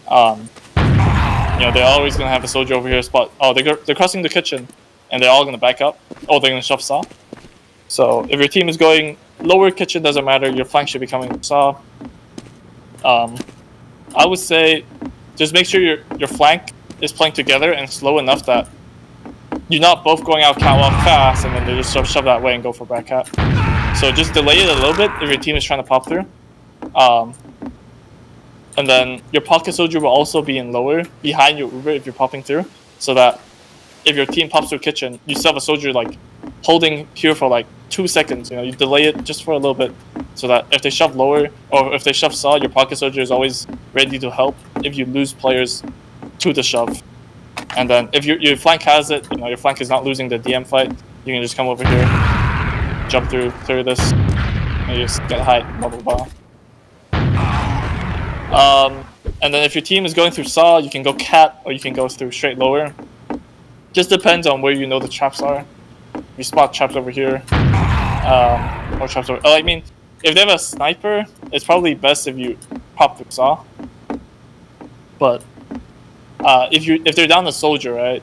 [SPEAKER 1] they're always going to have a soldier over here spot. Oh, they're crossing the kitchen, and they're all going to back up. Oh, they're going to shove saw. So if your team is going lower kitchen, doesn't matter. Your flank should be coming saw. I would say just make sure your flank is playing together and slow enough that you're not both going out catwalk fast and then they just shove that way and go for back cat. So just delay it a little bit if your team is trying to pop through. And then your pocket soldier will also be in lower behind your Uber if you're popping through, so that if your team pops through kitchen, you still have a soldier like holding here for like 2 seconds. You delay it just for a little bit, so that if they shove lower or if they shove saw, your pocket soldier is always ready to help if you lose players to the shove. And then if your flank has it, your flank is not losing the DM fight, you can just come over here, jump through, clear this, and you just get height, blah blah blah. And then if your team is going through saw, you can go cat or you can go through straight lower. Just depends on where the traps are. If you spot traps over here, or traps over. I mean, if they have a sniper, it's probably best if you pop through saw. But if they're down the soldier, right,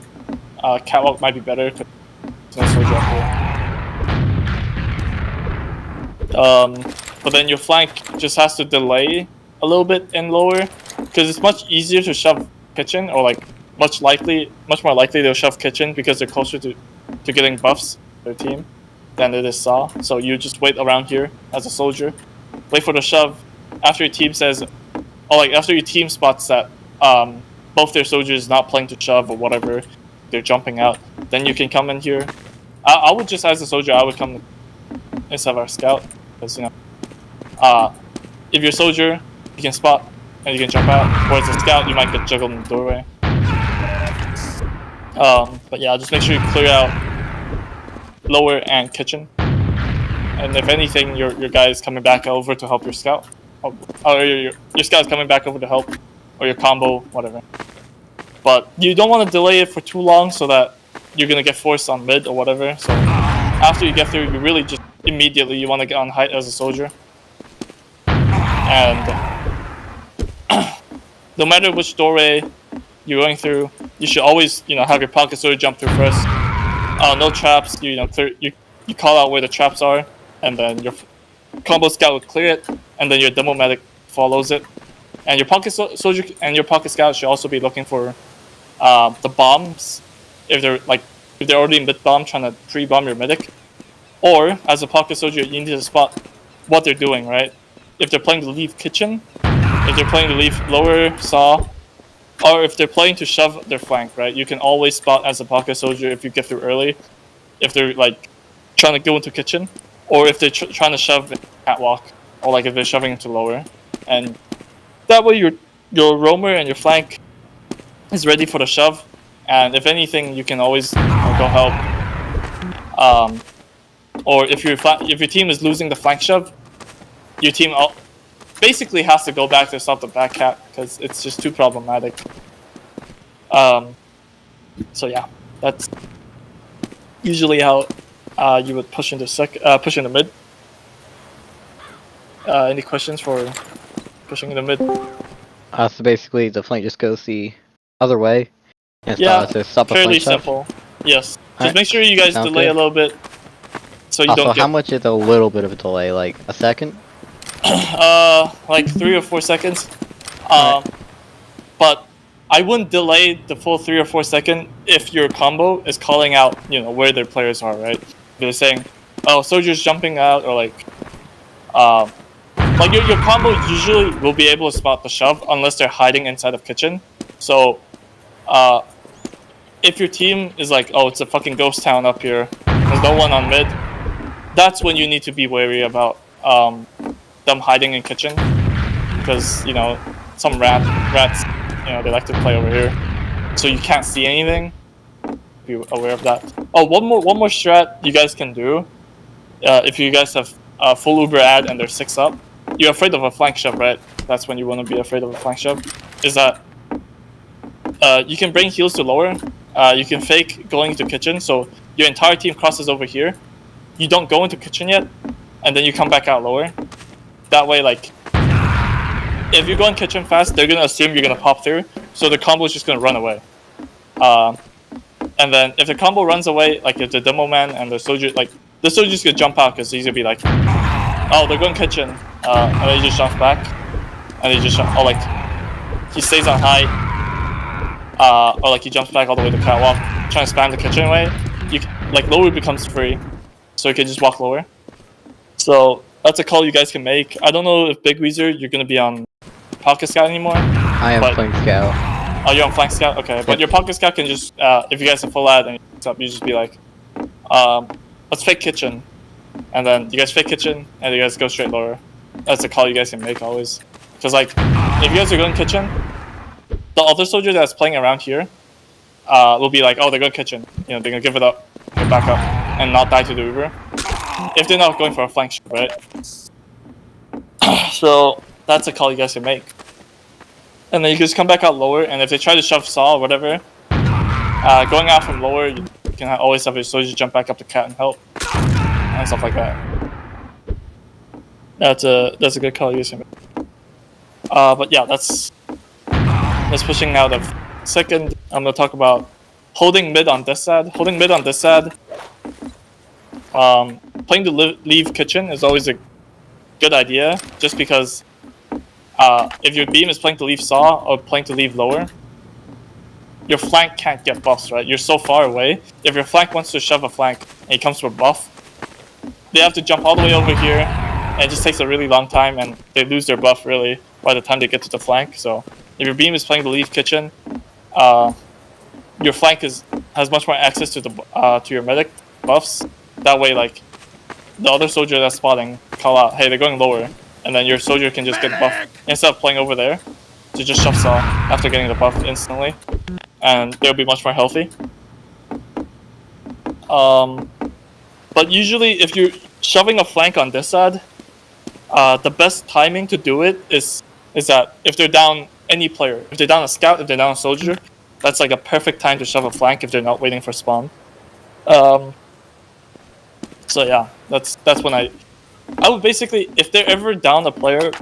[SPEAKER 1] catwalk might be better because there's no soldier up here. But then your flank just has to delay a little bit in lower, because it's much easier to shove kitchen, or like much more likely they'll shove kitchen because they're closer to getting buffs their team than it is saw. So you just wait around here as a soldier, wait for the shove. After your team says, after your team spots that both their soldiers not playing to shove or whatever, they're jumping out, then you can come in here. I would just, as a soldier, I would come instead of our scout, because if you're a soldier, you can spot and you can jump out, whereas a scout, you might get juggled in the doorway. But yeah, just make sure you clear out lower and kitchen, and if anything, your guy is coming back over to help your scout, or your scout is coming back over to help, or your combo, whatever. But you don't want to delay it for too long, so that you're gonna get forced on mid or whatever. So after you get through, you really just immediately you want to get on height as a soldier, and no matter which doorway you're going through, you should always have your pocket soldier jump through first. No traps. You call out where the traps are, and then your combo scout will clear it, and then your demo medic follows it. And your pocket soldier and your pocket scout should also be looking for the bombs if they're already in mid bomb, trying to pre-bomb your medic. Or as a pocket soldier, you need to spot what they're doing, right? If they're playing to leave kitchen, if they're playing to leave lower saw, or if they're playing to shove their flank, right? You can always spot as a pocket soldier if you get through early, if they're trying to go into kitchen, or if they're trying to shove catwalk, or if they're shoving into lower. And that way your roamer and your flank is ready for the shove, and if anything, you can always go help. Or if your team is losing the flank shove, your team basically has to go back to stop the back cat, because it's just too problematic. So yeah, that's usually how you would push into the mid. Any questions for pushing in the mid?
[SPEAKER 3] So basically, the flank just goes the other way. And
[SPEAKER 1] Yeah,
[SPEAKER 3] stop the
[SPEAKER 1] fairly
[SPEAKER 3] flank
[SPEAKER 1] simple. Yes, just
[SPEAKER 3] Alright,
[SPEAKER 1] make sure you guys
[SPEAKER 3] sounds
[SPEAKER 1] delay
[SPEAKER 3] good.
[SPEAKER 1] a little bit, so you
[SPEAKER 3] Also,
[SPEAKER 1] don't get
[SPEAKER 3] how much is a little bit of a delay? Like a second?
[SPEAKER 1] like 3 or 4 seconds.
[SPEAKER 3] Alright.
[SPEAKER 1] But I wouldn't delay the full 3 or 4 seconds if your combo is calling out, where their players are, right? They're saying, "Oh, soldiers jumping out," or your combo usually will be able to spot the shove unless they're hiding inside of kitchen. So, if your team is like, "Oh, it's a fucking ghost town up here. There's no one on mid," that's when you need to be wary about them hiding in kitchen, because some rats they like to play over here, so you can't see anything. Be aware of that. Oh, one more strat you guys can do, if you guys have full Uber ad and they're 6 up, you're afraid of a flank shove, right? That's when you want to be afraid of a flank shove, is that you can bring heals to lower, you can fake going into kitchen, so your entire team crosses over here. You don't go into kitchen yet, and then you come back out lower. That way, like, if you go in kitchen fast, they're gonna assume you're gonna pop through, so the combo is just gonna run away. And then if the combo runs away, like if the demo man and the soldier, like the soldier's gonna jump out because he's gonna be like, oh, they're going kitchen, and then he just jumps back, and he just or like he stays on high, or like he jumps back all the way to catwalk, trying to spam the kitchen way. You like lower becomes free, so you can just walk lower. So that's a call you guys can make. I don't know if Big Weezer you're gonna be on Pocket Scout anymore.
[SPEAKER 3] I am playing Scout.
[SPEAKER 1] Oh, you're on Flank Scout? Okay, but your Pocket Scout can just, if you guys are full ad and you just be like, let's fake kitchen. And then you guys fake kitchen, and you guys go straight lower. That's a call you guys can make always. Because, like, if you guys are going kitchen, the other soldier that's playing around here will be like, oh, they're going kitchen. You know, they're going to give it up, get back up, and not die to the Uber. If they're not going for a flank shot, right? So, that's a call you guys can make. And then you can just come back out lower, and if they try to shove Saw or whatever, going out from lower, you can always have your soldiers jump back up to cat and help, and stuff like that. That's a good call you guys can make. But yeah, that's pushing out of second. I'm gonna talk about holding mid on this side. Holding mid on this side. Playing to leave kitchen is always a good idea, just because. If your beam is playing to leave Saw or playing to leave lower, your flank can't get buffs, right? You're so far away. If your flank wants to shove a flank and he comes for a buff, they have to jump all the way over here, and it just takes a really long time, and they lose their buff really by the time they get to the flank. So if your beam is playing to leave kitchen, your flank has much more access to the to your medic buffs. That way, like the other soldier that's spotting, call out, hey, they're going lower. And then your soldier can just get buffed instead of playing over there to just shove Saw after getting the buff instantly, and they'll be much more healthy. But usually, if you're shoving a flank on this side, the best timing to do it is that if they're down any player, if they're down a scout, if they're down a soldier, that's like a perfect time to shove a flank if they're not waiting for spawn. So yeah, that's when I would basically, if they're ever down a player,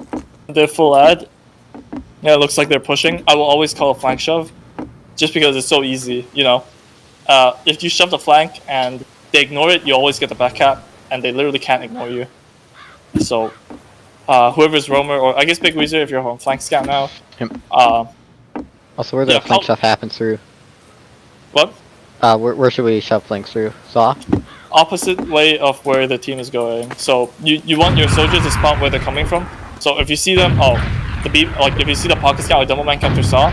[SPEAKER 1] they're full ad, yeah, it looks like they're pushing, I will always call a flank shove, just because it's so easy, you know. If you shove the flank and they ignore it, you always get the back cap, and they literally can't ignore you. So, whoever's roamer, or I guess Big Weezer if you're on flank scout now.
[SPEAKER 3] Also, where the flank shove happens through?
[SPEAKER 1] What?
[SPEAKER 3] Where should we shove flanks through? Saw?
[SPEAKER 1] Opposite way of where the team is going. So you want your soldiers to spot where they're coming from. So if you see them, the beam, like if you see the pocket scout or demo man come through Saw,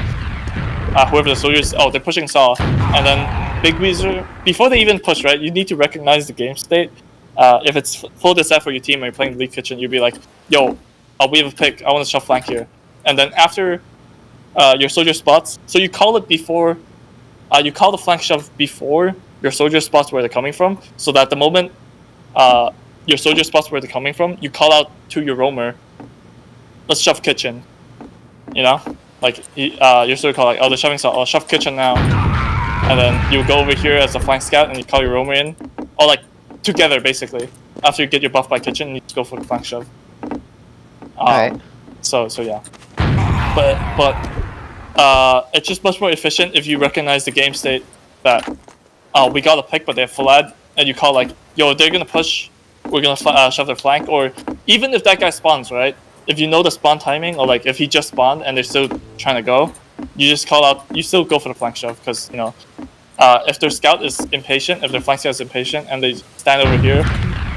[SPEAKER 1] whoever the soldiers, they're pushing Saw, and then Big Weezer, before they even push, right, you need to recognize the game state. If it's full disset for your team and you're playing League Kitchen, you'd be like, yo, we have a pick, I want to shove flank here. And then after your soldier spots, so you call it before, you call the flank shove before your soldier spots where they're coming from, so that the moment your soldier spots where they're coming from, you call out to your roamer, let's shove kitchen. You know? Like, your soldier call like, oh, they're shoving Saw, shove kitchen now. And then you go over here as a flank scout and you call your roamer in. Or like, together basically. After you get your buff by kitchen, you just go for the flank shove.
[SPEAKER 3] Alright.
[SPEAKER 1] So yeah. But it's just much more efficient if you recognize the game state that we got a pick, but they have full ad, and you call like, yo, they're gonna push, we're gonna shove their flank, or even if that guy spawns, right? If you know the spawn timing, or like if he just spawned and they're still trying to go, you just call out, you still go for the flank shove, because, you know, if their scout is impatient, if their flank scout is impatient, and they stand over here,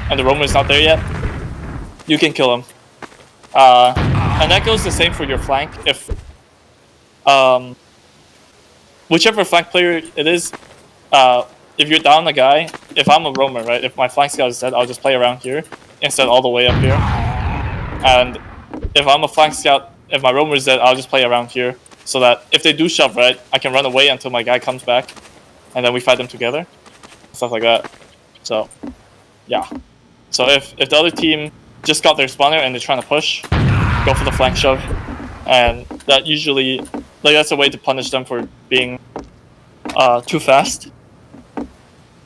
[SPEAKER 1] and the roamer is not there yet, you can kill them. And that goes the same for your flank. If whichever flank player it is, if you're down a guy, if I'm a roamer, right, if my flank scout is dead, I'll just play around here instead all the way up here. And if I'm a flank scout, if my roamer is dead, I'll just play around here, so that if they do shove, right, I can run away until my guy comes back, and then we fight them together, stuff like that. So, yeah. So if the other team just got their spawner and they're trying to push, go for the flank shove, and that usually, like, that's a way to punish them for being too fast.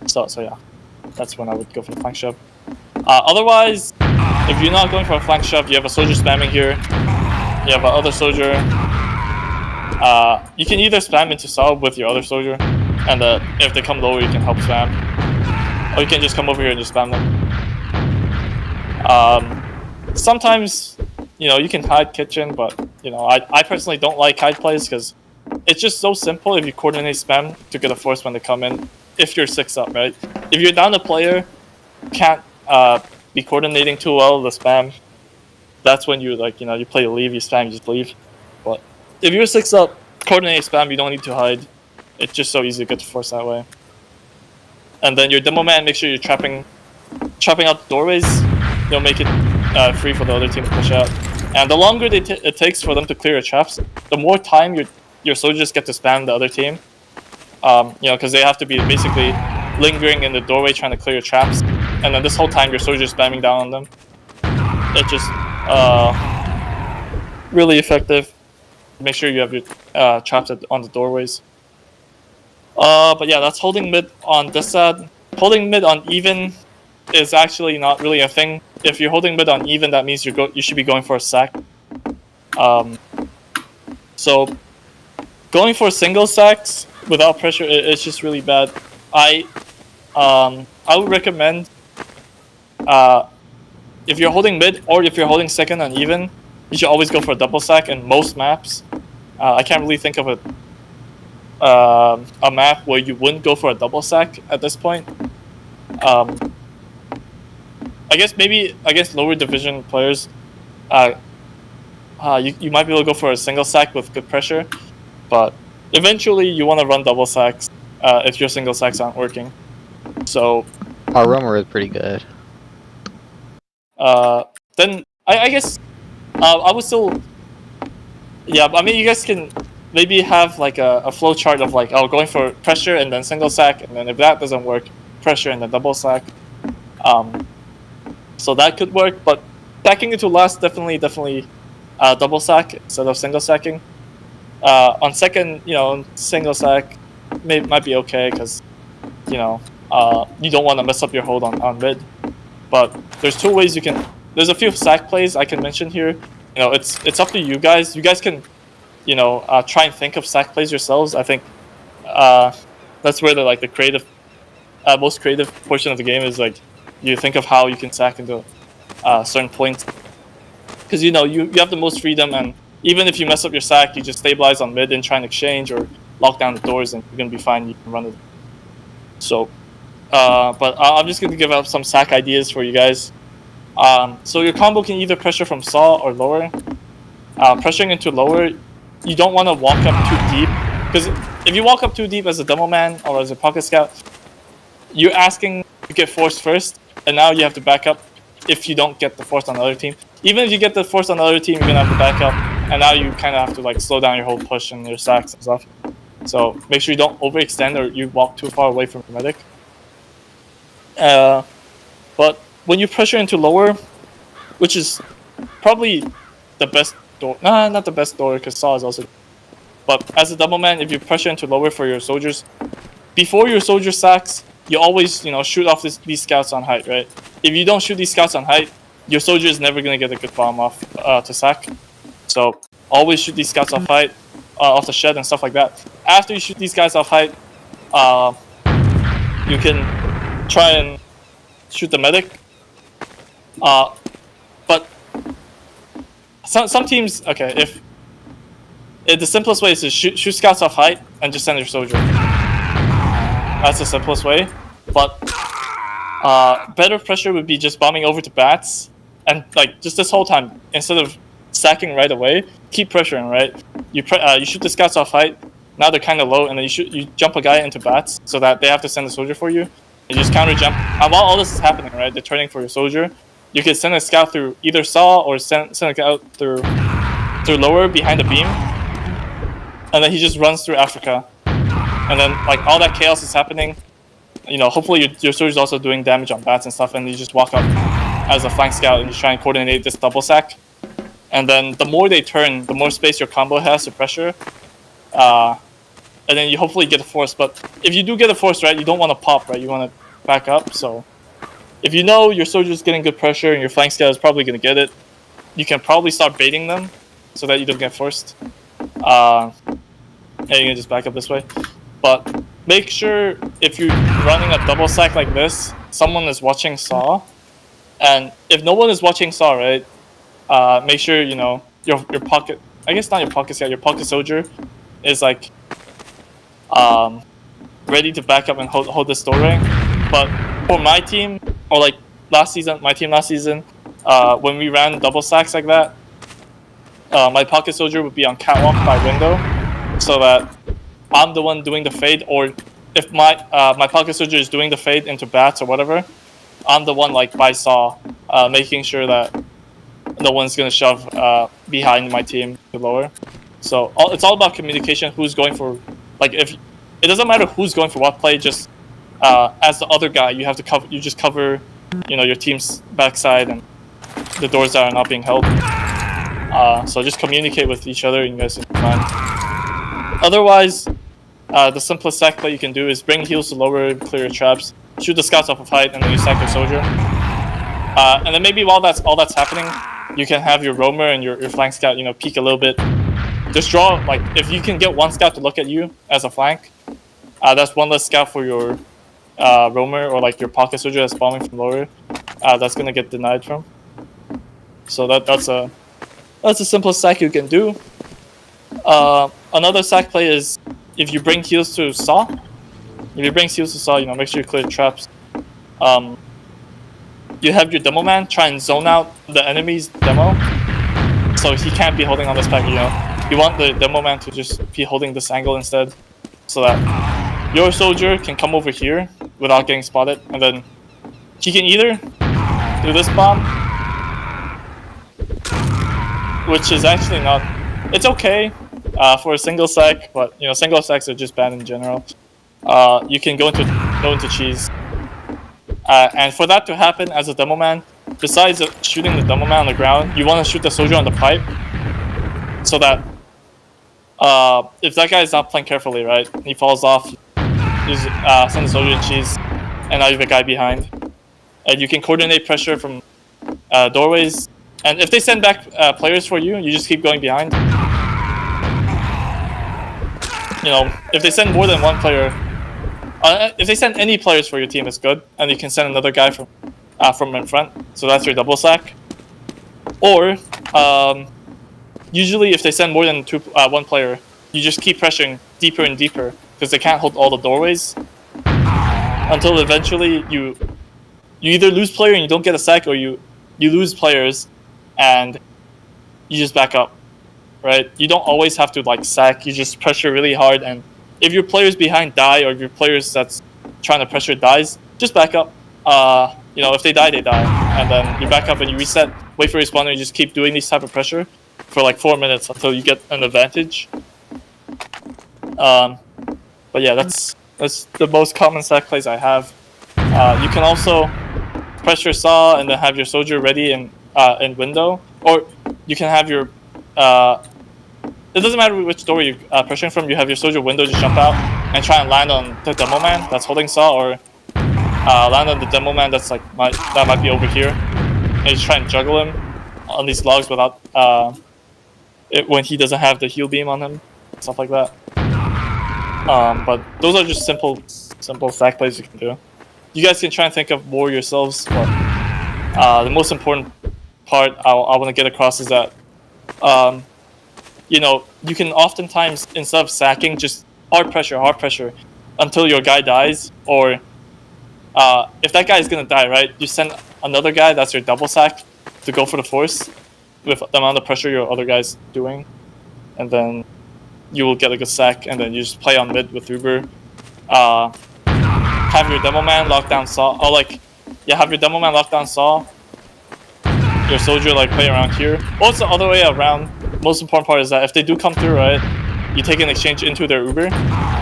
[SPEAKER 1] So yeah, that's when I would go for the flank shove. Otherwise, if you're not going for a flank shove, you have a soldier spamming here. You have another soldier. You can either spam into Soar with your other soldier, and if they come lower, you can help spam. Or you can just come over here and just spam them. Sometimes, you can hide kitchen, but, I personally don't like hide plays because it's just so simple if you coordinate spam to get a force when they come in, if you're 6 up, right? If you're down a player, can't be coordinating too well the spam, that's when you, you play the leave, you spam, you just leave. But if you're 6 up, coordinate spam, you don't need to hide. It's just so easy to get the force that way. And then your demo man, make sure you're trapping out the doorways. Make it free for the other team to push out. And the longer it takes for them to clear your traps, the more time your soldiers get to spam the other team. Because they have to be basically lingering in the doorway trying to clear your traps. And then this whole time your soldiers spamming down on them. It's just really effective. Make sure you have your traps on the doorways. But yeah, that's holding mid on this side. Holding mid on even is actually not really a thing. If you're holding mid on even, that means you should be going for a sack. So going for single sacks without pressure, it's just really bad. I would recommend if you're holding mid or if you're holding second on even, you should always go for a double sack in most maps. I can't really think of a map where you wouldn't go for a double sack at this point. I guess maybe against lower division players, you might be able to go for a single sack with good pressure, but eventually you want to run double sacks if your single sacks aren't working. So
[SPEAKER 3] our roamer is pretty good.
[SPEAKER 1] Then I guess I would still, yeah. I mean, you guys can maybe have like a flow chart of like, going for pressure and then single sack, and then if that doesn't work, pressure and then double sack. So that could work, but sacking into last definitely double sack instead of single sacking. On second, single sack might be okay because you don't want to mess up your hold on mid. But there's 2 ways you can. There's a few sack plays I can mention here. It's up to you guys. You guys can try and think of sack plays yourselves. I think that's where the creative, most creative portion of the game is. Like, you think of how you can sack into certain points, because you have the most freedom, and even if you mess up your sack, you just stabilize on mid and try and exchange or lock down the doors, and you're gonna be fine. You can run it. So, but I'm just gonna give out some sack ideas for you guys. So your combo can either pressure from Soar or lower. Pressuring into lower, you don't want to walk up too deep, because if you walk up too deep as a demo man or as a pocket scout, you're asking to get forced first, and now you have to back up if you don't get the force on the other team. Even if you get the force on the other team, you're gonna have to back up, and now you kind of have to slow down your whole push and your sacks and stuff. So make sure you don't overextend or you walk too far away from the medic. But when you pressure into lower, which is probably the best door, not the best door, because Saw is also. But as a double man, if you pressure into lower for your soldiers, before your soldier sacks, you always shoot off these scouts on height, right? If you don't shoot these scouts on height, your soldier is never gonna get a good bomb off to sack. So always shoot these scouts off height, off the shed and stuff like that. After you shoot these guys off height, you can try and shoot the medic. But some teams, okay, if the simplest way is to shoot scouts off height and just send your soldier. That's the simplest way. But better pressure would be just bombing over to bats, and just this whole time, instead of sacking right away, keep pressuring, right? You shoot the scouts off height. Now they're kind of low, and then you jump a guy into bats so that they have to send a soldier for you. You just counter jump. And while all this is happening, right, they're turning for your soldier, you can send a scout through either Saw or send a scout through lower behind the beam, and then he just runs through Africa, and then all that chaos is happening. Hopefully your soldier's also doing damage on bats and stuff, and you just walk up as a flank scout and you try and coordinate this double sack. And then the more they turn, the more space your combo has to pressure. and then you hopefully get a force. But if you do get a force, right, you don't want to pop, right? You want to back up. So if you know your soldier's getting good pressure and your flank scout is probably going to get it, you can probably start baiting them so that you don't get forced. And you can just back up this way. But make sure if you're running a double sack like this, someone is watching Saw. And if no one is watching Saw, right, make sure, you know, your pocket, I guess not your pocket scout, your pocket soldier is like ready to back up and hold this doorway. But for my team, or like my team last season, when we ran double sacks like that, my pocket soldier would be on catwalk by window, so that I'm the one doing the fade, or if my pocket soldier is doing the fade into bats or whatever, I'm the one like by Saw, making sure that no one's gonna shove behind my team to lower. So it's all about communication. Who's going for, like, if it doesn't matter who's going for what play, just as the other guy, you have to cover. You just cover, you know, your team's backside and the doors that are not being held. So just communicate with each other, and you guys will be fine. Otherwise, the simplest sack play you can do is bring heals to lower, clear your traps, shoot the scouts off of height, and then you sack your soldier. And then maybe while all that's happening, you can have your roamer and your flank scout, you know, peek a little bit. Just draw, like, if you can get one scout to look at you as a flank, that's one less scout for your roamer or like your pocket soldier that's bombing from lower. That's gonna get denied from. So that's the simplest sack you can do. Another sack play is if you bring heals to Saw. If you bring heals to Saw, you know, make sure you clear traps. You have your demo man try and zone out the enemy's demo, so he can't be holding on this pack. You know, you want the demo man to just be holding this angle instead, so that your soldier can come over here without getting spotted, and then he can either do this bomb, which is actually not. It's okay for a single sack, but you know, single sacks are just bad in general. You can go into cheese. And for that to happen as a demo man, besides shooting the demo man on the ground, you want to shoot the soldier on the pipe, so that if that guy is not playing carefully, right, he falls off, you send the soldier in cheese, and now you have a guy behind. And you can coordinate pressure from doorways, and if they send back players for you, you just keep going behind. You know, if they send more than one player, if they send any players for your team, it's good, and you can send another guy from in front. So that's your double sack. Or usually, if they send more than one player, you just keep pressuring deeper and deeper because they can't hold all the doorways until eventually you either lose player and you don't get a sack, or you lose players and you just back up. Right? You don't always have to like sack. You just pressure really hard, and if your players behind die, or if your players that's trying to pressure dies, just back up. You know, if they die, they die, and then you back up and you reset, wait for your spawner, and you just keep doing these type of pressure for like 4 minutes until you get an advantage. But yeah, that's the most common sack plays I have. You can also pressure Saw and then have your soldier ready in window, or you can have your it doesn't matter which door you're pressuring from. You have your soldier window just jump out and try and land on the demo man that's holding Saw, or land on the demo man that's like that might be over here, and just try and juggle him on these logs without when he doesn't have the heal beam on him, stuff like that. But those are just simple sack plays you can do. You guys can try and think of more yourselves, but the most important part I want to get across is that you know, you can oftentimes, instead of sacking, just hard pressure until your guy dies, or if that guy is gonna die, right, you send another guy that's your double sack to go for the force with the amount of pressure your other guy's doing, and then you will get a good sack, and then you just play on mid with Uber. Have your demo man lock down Saw, have your demo man lock down Saw, your soldier like play around here. Or it's the other way around. Most important part is that if they do come through, right, you take an exchange into their Uber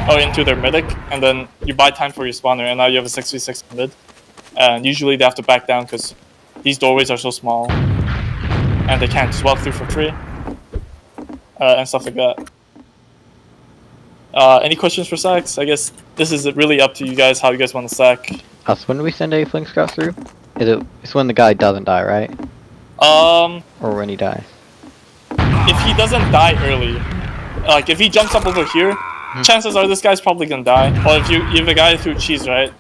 [SPEAKER 1] or into their medic, and then you buy time for your spawner, and now you have a 6v6 mid. And usually they have to back down because these doorways are so small and they can't just walk through for free and stuff like that. Any questions for sacks? I guess this is really up to you guys how you guys want to sack.
[SPEAKER 3] So when do we send a flank scout through? It's when the guy doesn't die, right? Or when he dies?
[SPEAKER 1] If he doesn't die early, like if he jumps up over here, chances are this guy's probably gonna die. Or if you have a guy through cheese, right?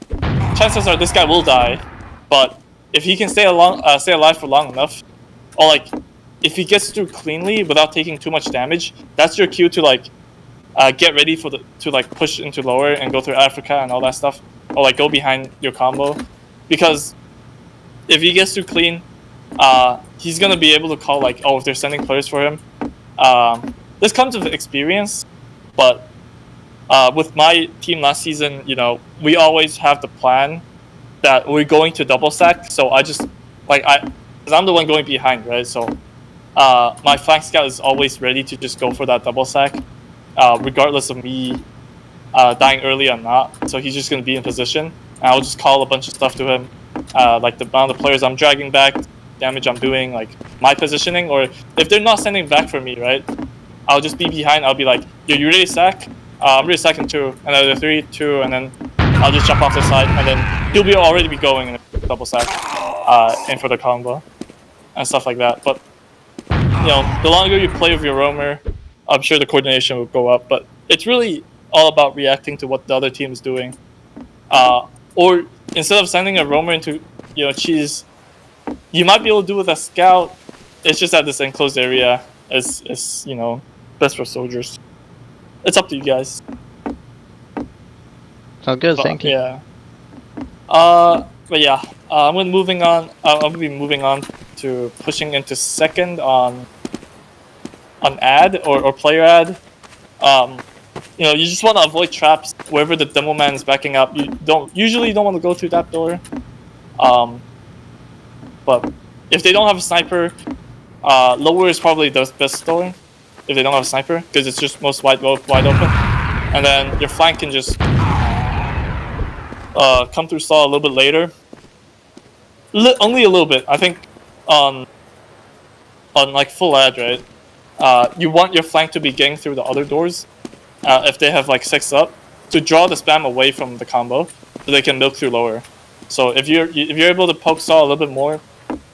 [SPEAKER 1] Chances are this guy will die. But if he can stay alive for long enough, or like if he gets through cleanly without taking too much damage, that's your cue to like get ready to like push into lower and go through Africa and all that stuff, or like go behind your combo, because if he gets through clean, he's gonna be able to call like, oh, if they're sending players for him. This comes with experience, but with my team last season, you know, we always have the plan that we're going to double sack. So I just like because I'm the one going behind, right? So my flank scout is always ready to just go for that double sack, regardless of me dying early or not. So he's just gonna be in position, and I'll just call a bunch of stuff to him, like the amount of players I'm dragging back, damage I'm doing, like my positioning, or if they're not sending back for me, right? I'll just be behind. I'll be like, yo, you ready to sack? I'm ready to sack in 2, another 3, 2, and then I'll just jump off the side, and then he'll already be going in a double sack, in for the combo, and stuff like that. But you know, the longer you play with your roamer, I'm sure the coordination will go up. But it's really all about reacting to what the other team is doing. Or instead of sending a roamer into, you know, cheese, you might be able to do with a scout. It's just that this enclosed area is you know, best for soldiers. It's up to you guys.
[SPEAKER 3] Sounds good. Thank you.
[SPEAKER 1] Yeah. But yeah, I'm gonna moving on. I'm gonna be moving on to pushing into second on ad or player ad. You know, you just want to avoid traps wherever the demo man is backing up. You usually don't want to go through that door. But if they don't have a sniper, lower is probably the best door. If they don't have a sniper, because it's just most wide open, and then your flank can just come through Saw a little bit later. Only a little bit, I think. On like full ad, right? You want your flank to be getting through the other doors, if they have like 6 up, to draw the spam away from the combo, so they can milk through lower. So if you're able to poke Saw a little bit more,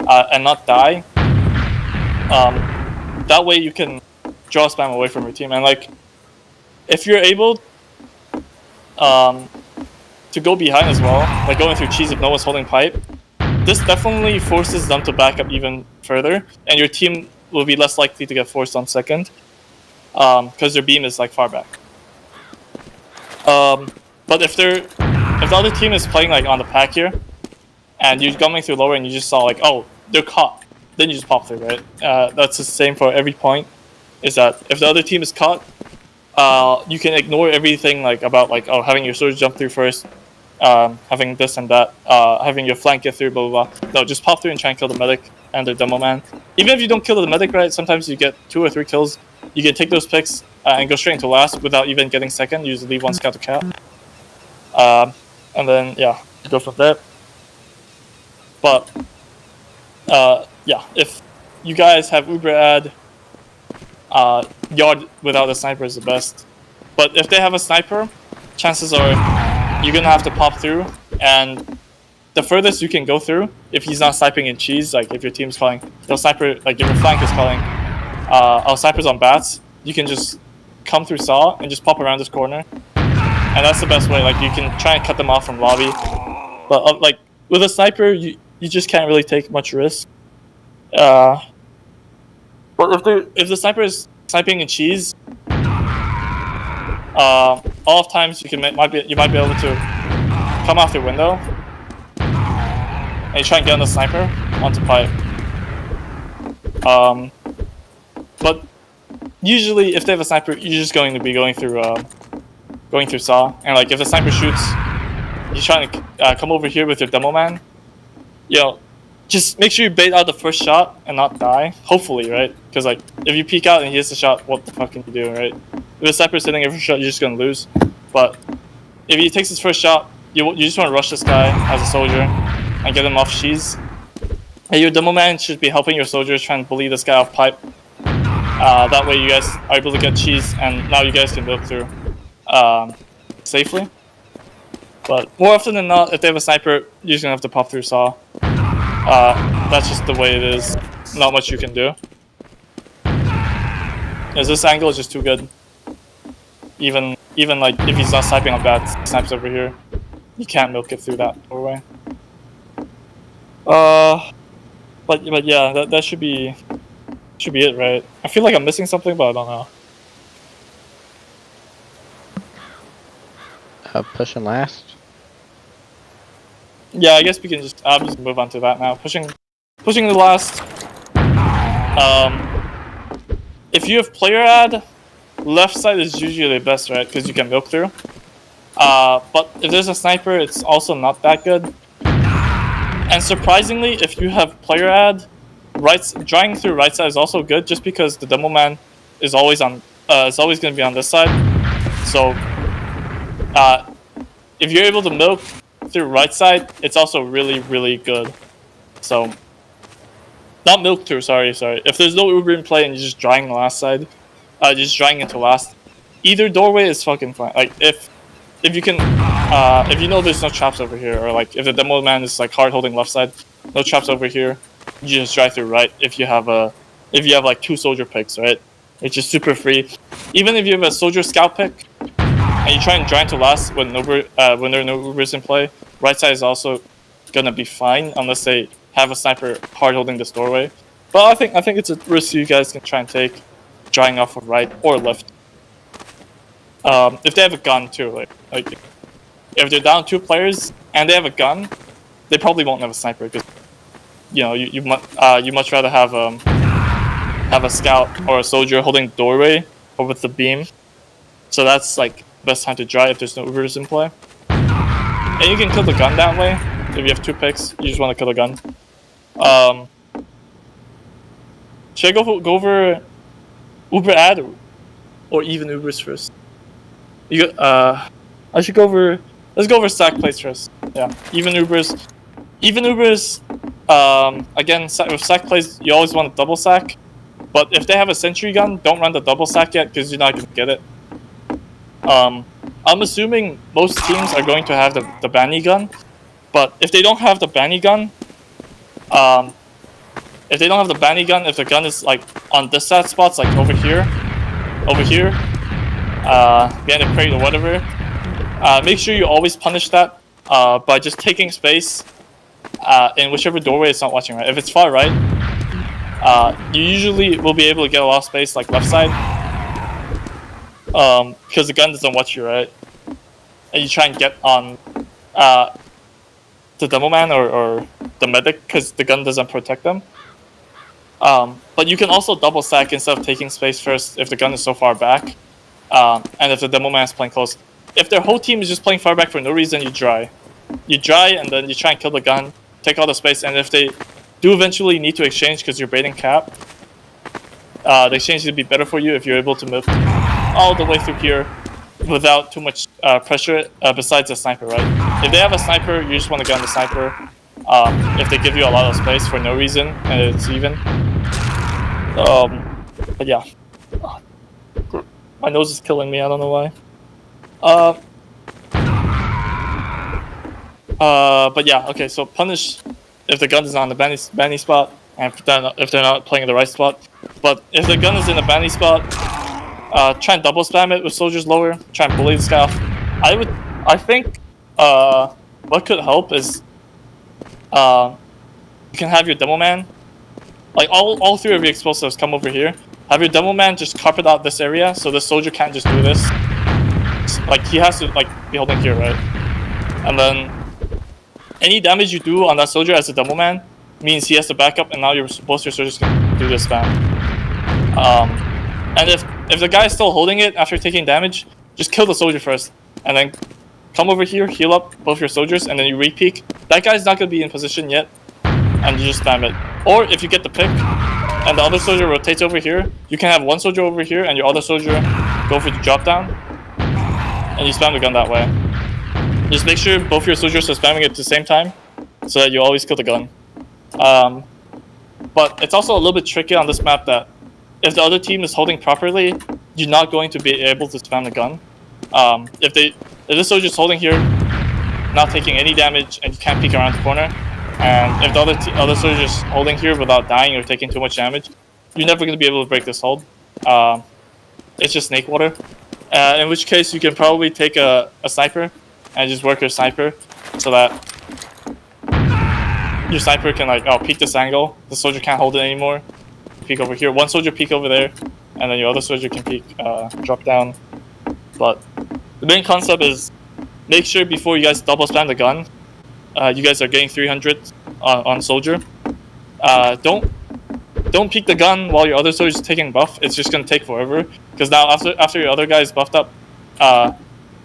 [SPEAKER 1] and not die, that way you can draw spam away from your team. And like, if you're able to go behind as well, like going through cheese if no one's holding pipe, this definitely forces them to back up even further, and your team will be less likely to get forced on second, because their beam is like far back. But if the other team is playing like on the pack here, and you're coming through lower and you just saw like, oh, they're caught, then you just pop through, right? That's the same for every point. Is that if the other team is caught, you can ignore everything like about like, oh, having your soldier jump through first, having this and that, having your flank get through, blah blah blah. No, just pop through and try and kill the medic and the demo man. Even if you don't kill the medic, right? Sometimes you get 2 or 3 kills. You can take those picks and go straight into last without even getting second. You just leave 1 scout to cap, and then yeah, go from there. But yeah, if you guys have Uber ad, yard without a sniper is the best. But if they have a sniper, chances are you're gonna have to pop through, and the furthest you can go through, if he's not sniping in cheese, like if your team's calling, your sniper, like if your flank is calling, our sniper's on bats, you can just come through Saw and just pop around this corner, and that's the best way. Like you can try and cut them off from lobby, but like with a sniper, you just can't really take much risk. But if the sniper is sniping in cheese, all of times you might be able to come off your window and you try and get on the sniper onto pipe. But usually, if they have a sniper, you're just going to be going through Saw, and like if the sniper shoots, you're trying to come over here with your demo man. You know, just make sure you bait out the first shot and not die. Hopefully, right? Because like if you peek out and he hits the shot, what the fuck can you do, right? If the sniper's hitting every shot, you're just gonna lose. But if he takes his first shot, you just want to rush this guy as a soldier and get him off cheese. And your demo man should be helping your soldiers try and bully this guy off pipe. That way you guys are able to get cheese, and now you guys can build through. safely. But more often than not, if they have a sniper, you're just gonna have to pop through saw. That's just the way it is. Not much you can do. Because this angle is just too good. Even like if he's not sniping on bad snipes over here, you can't milk it through that doorway. But yeah, that should be it, right? I feel like I'm missing something, but I don't know.
[SPEAKER 3] Pushing last.
[SPEAKER 1] Yeah, I guess we can just move on to that now. Pushing the last. If you have player ad, left side is usually the best, right? Because you can milk through. But if there's a sniper, it's also not that good. And surprisingly, if you have player ad, drawing through right side is also good, just because the demo man is always on. Is always going to be on this side. So, if you're able to milk through right side, it's also really good. So, not milk through. Sorry. If there's no Uber in play and you're just drawing the last side, just drawing into last, either doorway is fucking fine. Like if you can, if you know there's no traps over here, or like if the demo man is like hard holding left side, no traps over here, you just drive through right. If you have like 2 soldier picks, right, it's just super free. Even if you have a soldier scout pick and you try and drive to last when there are no Ubers in play, right side is also gonna be fine unless they have a sniper hard holding this doorway. But I think it's a risk you guys can try and take, drawing off of right or left. If they have a gun too, like if they're down 2 players and they have a gun, they probably won't have a sniper because you much rather have a scout or a soldier holding the doorway or with the beam. So that's like best time to draw if there's no Ubers in play. And you can kill the gun that way. If you have 2 picks, you just want to kill the gun. Should I go over Uber ad or even Ubers first? I should go over. Let's go over stack plays first. Yeah, even Ubers. Again, with stack plays, you always want to double sack. But if they have a sentry gun, don't run the double sack yet because you're not gonna get it. I'm assuming most teams are going to have the Banny gun, but if they don't have the Banny gun, if the gun is like on this side spots, like over here, behind the crate or whatever, make sure you always punish that by just taking space in whichever doorway it's not watching, right? If it's far right, you usually will be able to get a lot of space, like left side, because the gun doesn't watch you, right? And you try and get on the demo man or the medic because the gun doesn't protect them. But you can also double stack instead of taking space first if the gun is so far back, and if the demo man is playing close. If their whole team is just playing far back for no reason, you dry and then you try and kill the gun, take all the space, and if they do eventually need to exchange because you're baiting cap, the exchange would be better for you if you're able to move all the way through here without too much pressure besides a sniper, right? If they have a sniper, you just want to get on the sniper. If they give you a lot of space for no reason and it's even. But yeah. My nose is killing me, I don't know why. But yeah, okay, so punish if the gun is on the banny spot and if they're not playing in the right spot. But if the gun is in the banny spot, try and double spam it with soldiers lower, try and bully this guy off. I think what could help is you can have your demo man, like all 3 of your explosives come over here. Have your demo man just carpet out this area so the soldier can't just do this. Like he has to like be holding here, right? And then any damage you do on that soldier as a demo man means he has to back up, and now both your soldiers can do this spam. And if the guy is still holding it after taking damage, just kill the soldier first, and then come over here, heal up both your soldiers, and then you re-peek. That guy's not gonna be in position yet, and you just spam it. Or if you get the pick, and the other soldier rotates over here, you can have one soldier over here, and your other soldier go for the drop down, and you spam the gun that way. Just make sure both your soldiers are spamming it at the same time, so that you always kill the gun. But it's also a little bit tricky on this map that if the other team is holding properly, you're not going to be able to spam the gun. If the soldier's holding here, not taking any damage, and you can't peek around the corner, and if the other soldier's holding here without dying or taking too much damage, you're never going to be able to break this hold. It's just Snakewater. In which case, you can probably take a sniper and just work your sniper so that your sniper can like peek this angle. The soldier can't hold it anymore. Peek over here. One soldier peek over there, and then your other soldier can peek drop down. But the main concept is make sure before you guys double spam the gun, you guys are getting 300 on soldier. Don't peek the gun while your other soldier is taking buff. It's just gonna take forever. Because now after your other guy is buffed up,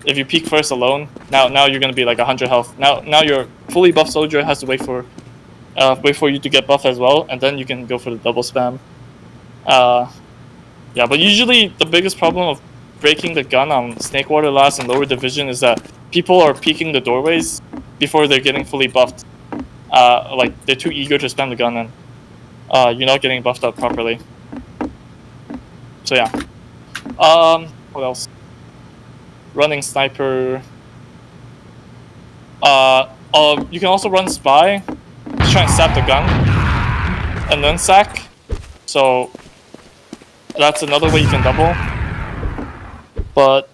[SPEAKER 1] if you peek first alone, now you're gonna be like 100 health. Now your fully buffed soldier has to wait for you to get buffed as well, and then you can go for the double spam. Yeah, but usually the biggest problem of breaking the gun on Snakewater last and lower division is that people are peeking the doorways before they're getting fully buffed. Like they're too eager to spam the gun, and you're not getting buffed up properly. So yeah. What else? Running sniper. You can also run spy. Just try and sap the gun, and then sack. So that's another way you can double. But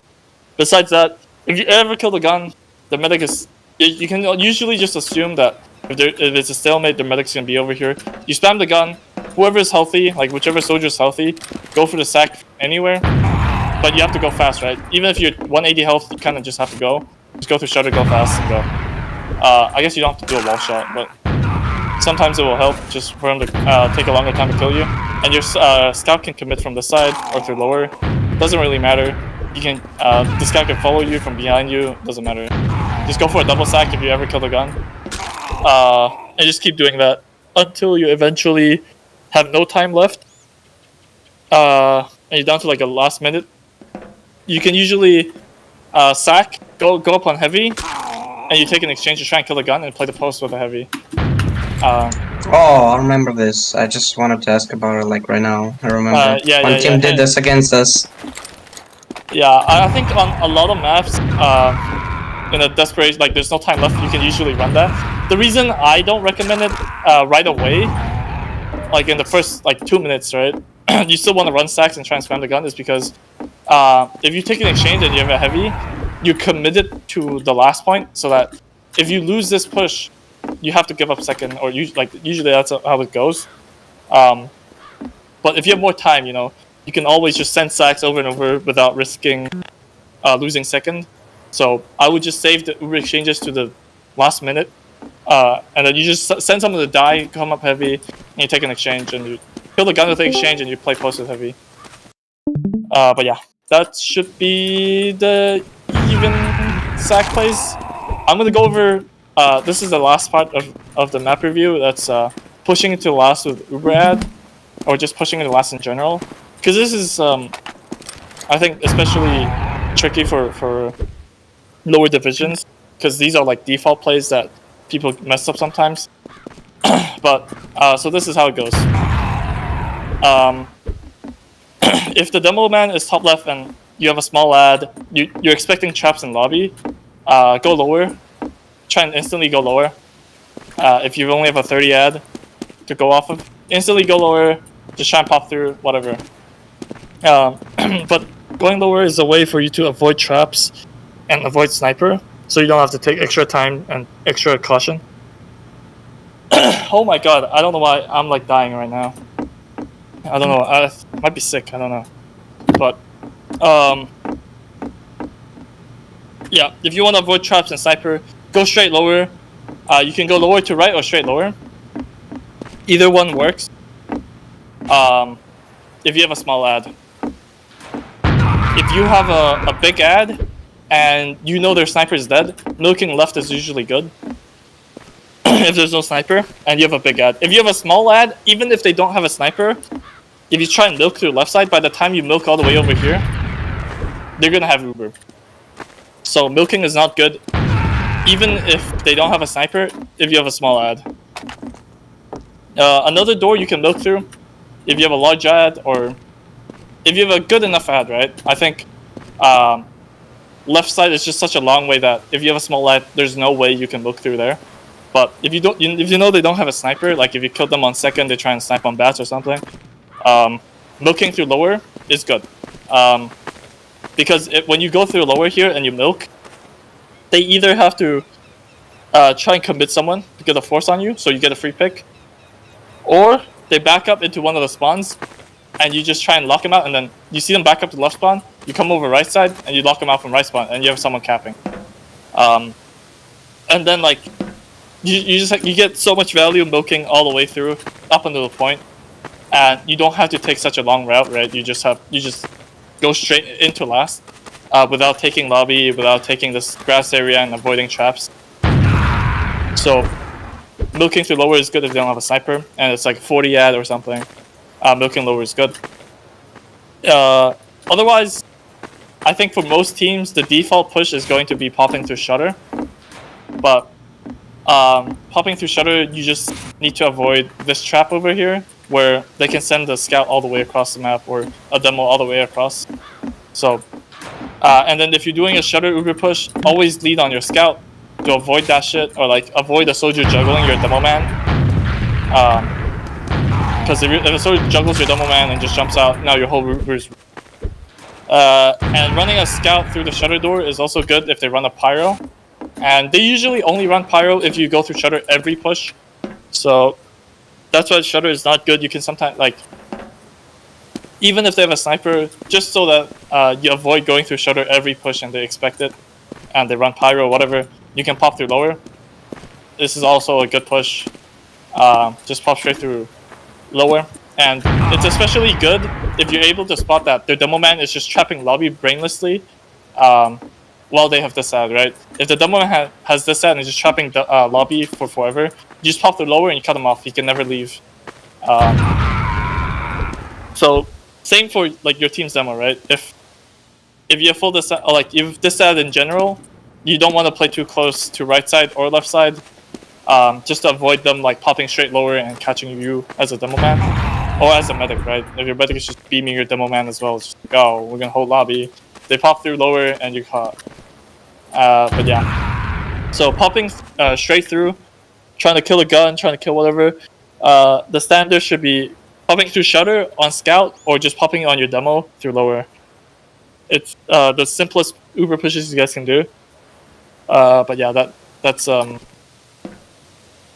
[SPEAKER 1] besides that, if you ever kill the gun, the medic is. You can usually just assume that if it's a stalemate, the medic's gonna be over here. You spam the gun. Whoever is healthy, like whichever soldier is healthy, go for the sack anywhere. But you have to go fast, right? Even if you're 180 health, you kind of just have to go. Just go through shutter, go fast, and go. I guess you don't have to do a wall shot, but sometimes it will help just for him to take a longer time to kill you. And your scout can commit from the side or through lower. Doesn't really matter. You can the scout can follow you from behind you. Doesn't matter. Just go for a double sack if you ever kill the gun. And just keep doing that until you eventually have no time left. And you're down to like a last minute. You can usually sack, go up on heavy, and you take an exchange to try and kill the gun and play the post with a heavy.
[SPEAKER 2] Oh, I remember this. I just wanted to ask about it like right now. I remember one team did this against us.
[SPEAKER 1] Yeah, I think on a lot of maps, in a desperation, like there's no time left, you can usually run that. The reason I don't recommend it right away, like in the first like 2 minutes, right? You still want to run stacks and try and spam the gun is because if you take an exchange and you have a heavy, you committed to the last point, so that if you lose this push, you have to give up second, or usually that's how it goes. But if you have more time, you can always just send sacks over and over without risking losing second. So I would just save the Uber exchanges to the last minute, and then you just send someone to die, come up heavy, and you take an exchange, and you kill the gun with the exchange, and you play post with heavy. But yeah, that should be the even sack plays. I'm gonna go over. This is the last part of the map review. That's pushing into last with Uber ad, or just pushing into last in general. Because this is, I think, especially tricky for lower divisions. Because these are like default plays that people mess up sometimes. But so this is how it goes. If the demo man is top left and you have a small ad, you're expecting traps in lobby, go lower. Try and instantly go lower. If you only have a 30 ad to go off of, instantly go lower. Just try and pop through, whatever. But going lower is a way for you to avoid traps and avoid sniper, so you don't have to take extra time and extra caution. Oh my god, I don't know why I'm like dying right now. I don't know, I might be sick, I don't know. But, yeah, if you want to avoid traps and sniper, go straight lower. You can go lower to right or straight lower. Either one works. If you have a small ad. If you have a big ad and you know their sniper is dead, milking left is usually good. If there's no sniper and you have a big ad. If you have a small ad, even if they don't have a sniper, if you try and milk through left side, by the time you milk all the way over here, they're gonna have Uber. So milking is not good, even if they don't have a sniper, if you have a small ad. Another door you can milk through, if you have a large ad, or if you have a good enough ad, right? I think left side is just such a long way that if you have a small light, there's no way you can look through there. But if you know they don't have a sniper, like if you kill them on second, they try and snipe on bats or something. Milking through lower is good, because when you go through lower here and you milk, they either have to try and commit someone to get a force on you, so you get a free pick, or they back up into one of the spawns, and you just try and lock them out, and then you see them back up to left spawn, you come over right side, and you lock them out from right spawn, and you have someone capping. And then like, you get so much value milking all the way through, up until the point, and you don't have to take such a long route, right? You just go straight into last, without taking lobby, without taking this grass area and avoiding traps. So, milking through lower is good if they don't have a sniper, and it's like 40 ad or something. Milking lower is good. Otherwise, I think for most teams, the default push is going to be popping through shutter. But popping through shutter, you just need to avoid this trap over here, where they can send the scout all the way across the map, or a demo all the way across. So, and then if you're doing a shutter uber push, always lead on your scout to avoid that shit, or like avoid a soldier juggling your demo man. Because if a soldier juggles your demo man and just jumps out, now your whole uber is. And running a scout through the shutter door is also good if they run a pyro. And they usually only run pyro if you go through shutter every push. So that's why shutter is not good. You can sometimes, like, even if they have a sniper, just so that you avoid going through shutter every push and they expect it, and they run pyro or whatever, you can pop through lower. This is also a good push. Just pop straight through lower. And it's especially good if you're able to spot that their demo man is just trapping lobby brainlessly while they have this ad, right? If the demo man has this ad and is just trapping the lobby for forever, you just pop through lower and you cut him off. He can never leave. So same for like your team's demo, right? If you have full this ad, or like if this ad in general, you don't want to play too close to right side or left side, just to avoid them like popping straight lower and catching you as a demo man. Or as a medic, right? If your medic is just beaming your demo man as well, it's just like, oh, we're gonna hold lobby. They pop through lower and you're caught. But yeah. So popping straight through, trying to kill a gun, trying to kill whatever, the standard should be popping through shutter on scout or just popping on your demo through lower. It's the simplest uber pushes you guys can do. But yeah, that's oh,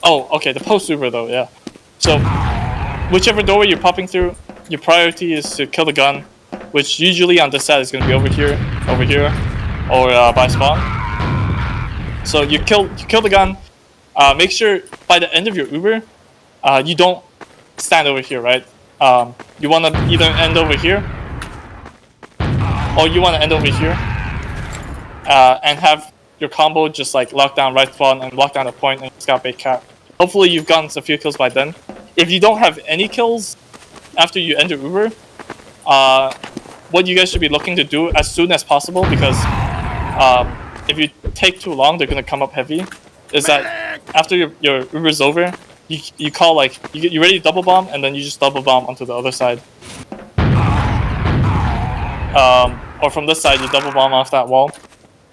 [SPEAKER 1] okay, the post uber though, yeah. So whichever doorway you're popping through, your priority is to kill the gun, which usually on this side is going to be over here, or by spawn. So you kill the gun. Make sure by the end of your Uber, you don't stand over here, right? You want to either end over here, or you want to end over here, and have your combo just like lock down right spawn and lock down the point and scout bait cap. Hopefully you've gotten a few kills by then. If you don't have any kills after you enter Uber, what you guys should be looking to do as soon as possible, because if you take too long, they're gonna come up heavy, is that after your Uber's over, you call like, you ready to double bomb, and then you just double bomb onto the other side. Or from this side, you double bomb off that wall,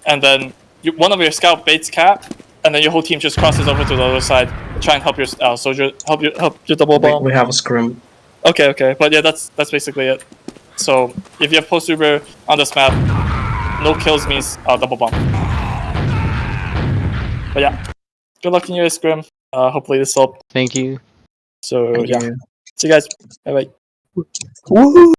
[SPEAKER 1] and then one of your scout baits cap, and then your whole team just crosses over to the other side. Try and help your soldier, help your double bomb.
[SPEAKER 2] We have a scrim.
[SPEAKER 1] Okay, but yeah, that's basically it. So if you have post uber on this map, no kills means double bomb. But yeah, good luck in your scrim. Hopefully this helped.
[SPEAKER 3] Thank you.
[SPEAKER 1] So
[SPEAKER 2] Thank
[SPEAKER 1] yeah,
[SPEAKER 2] you.
[SPEAKER 1] see you guys. Bye bye.
[SPEAKER 2] Woohoo!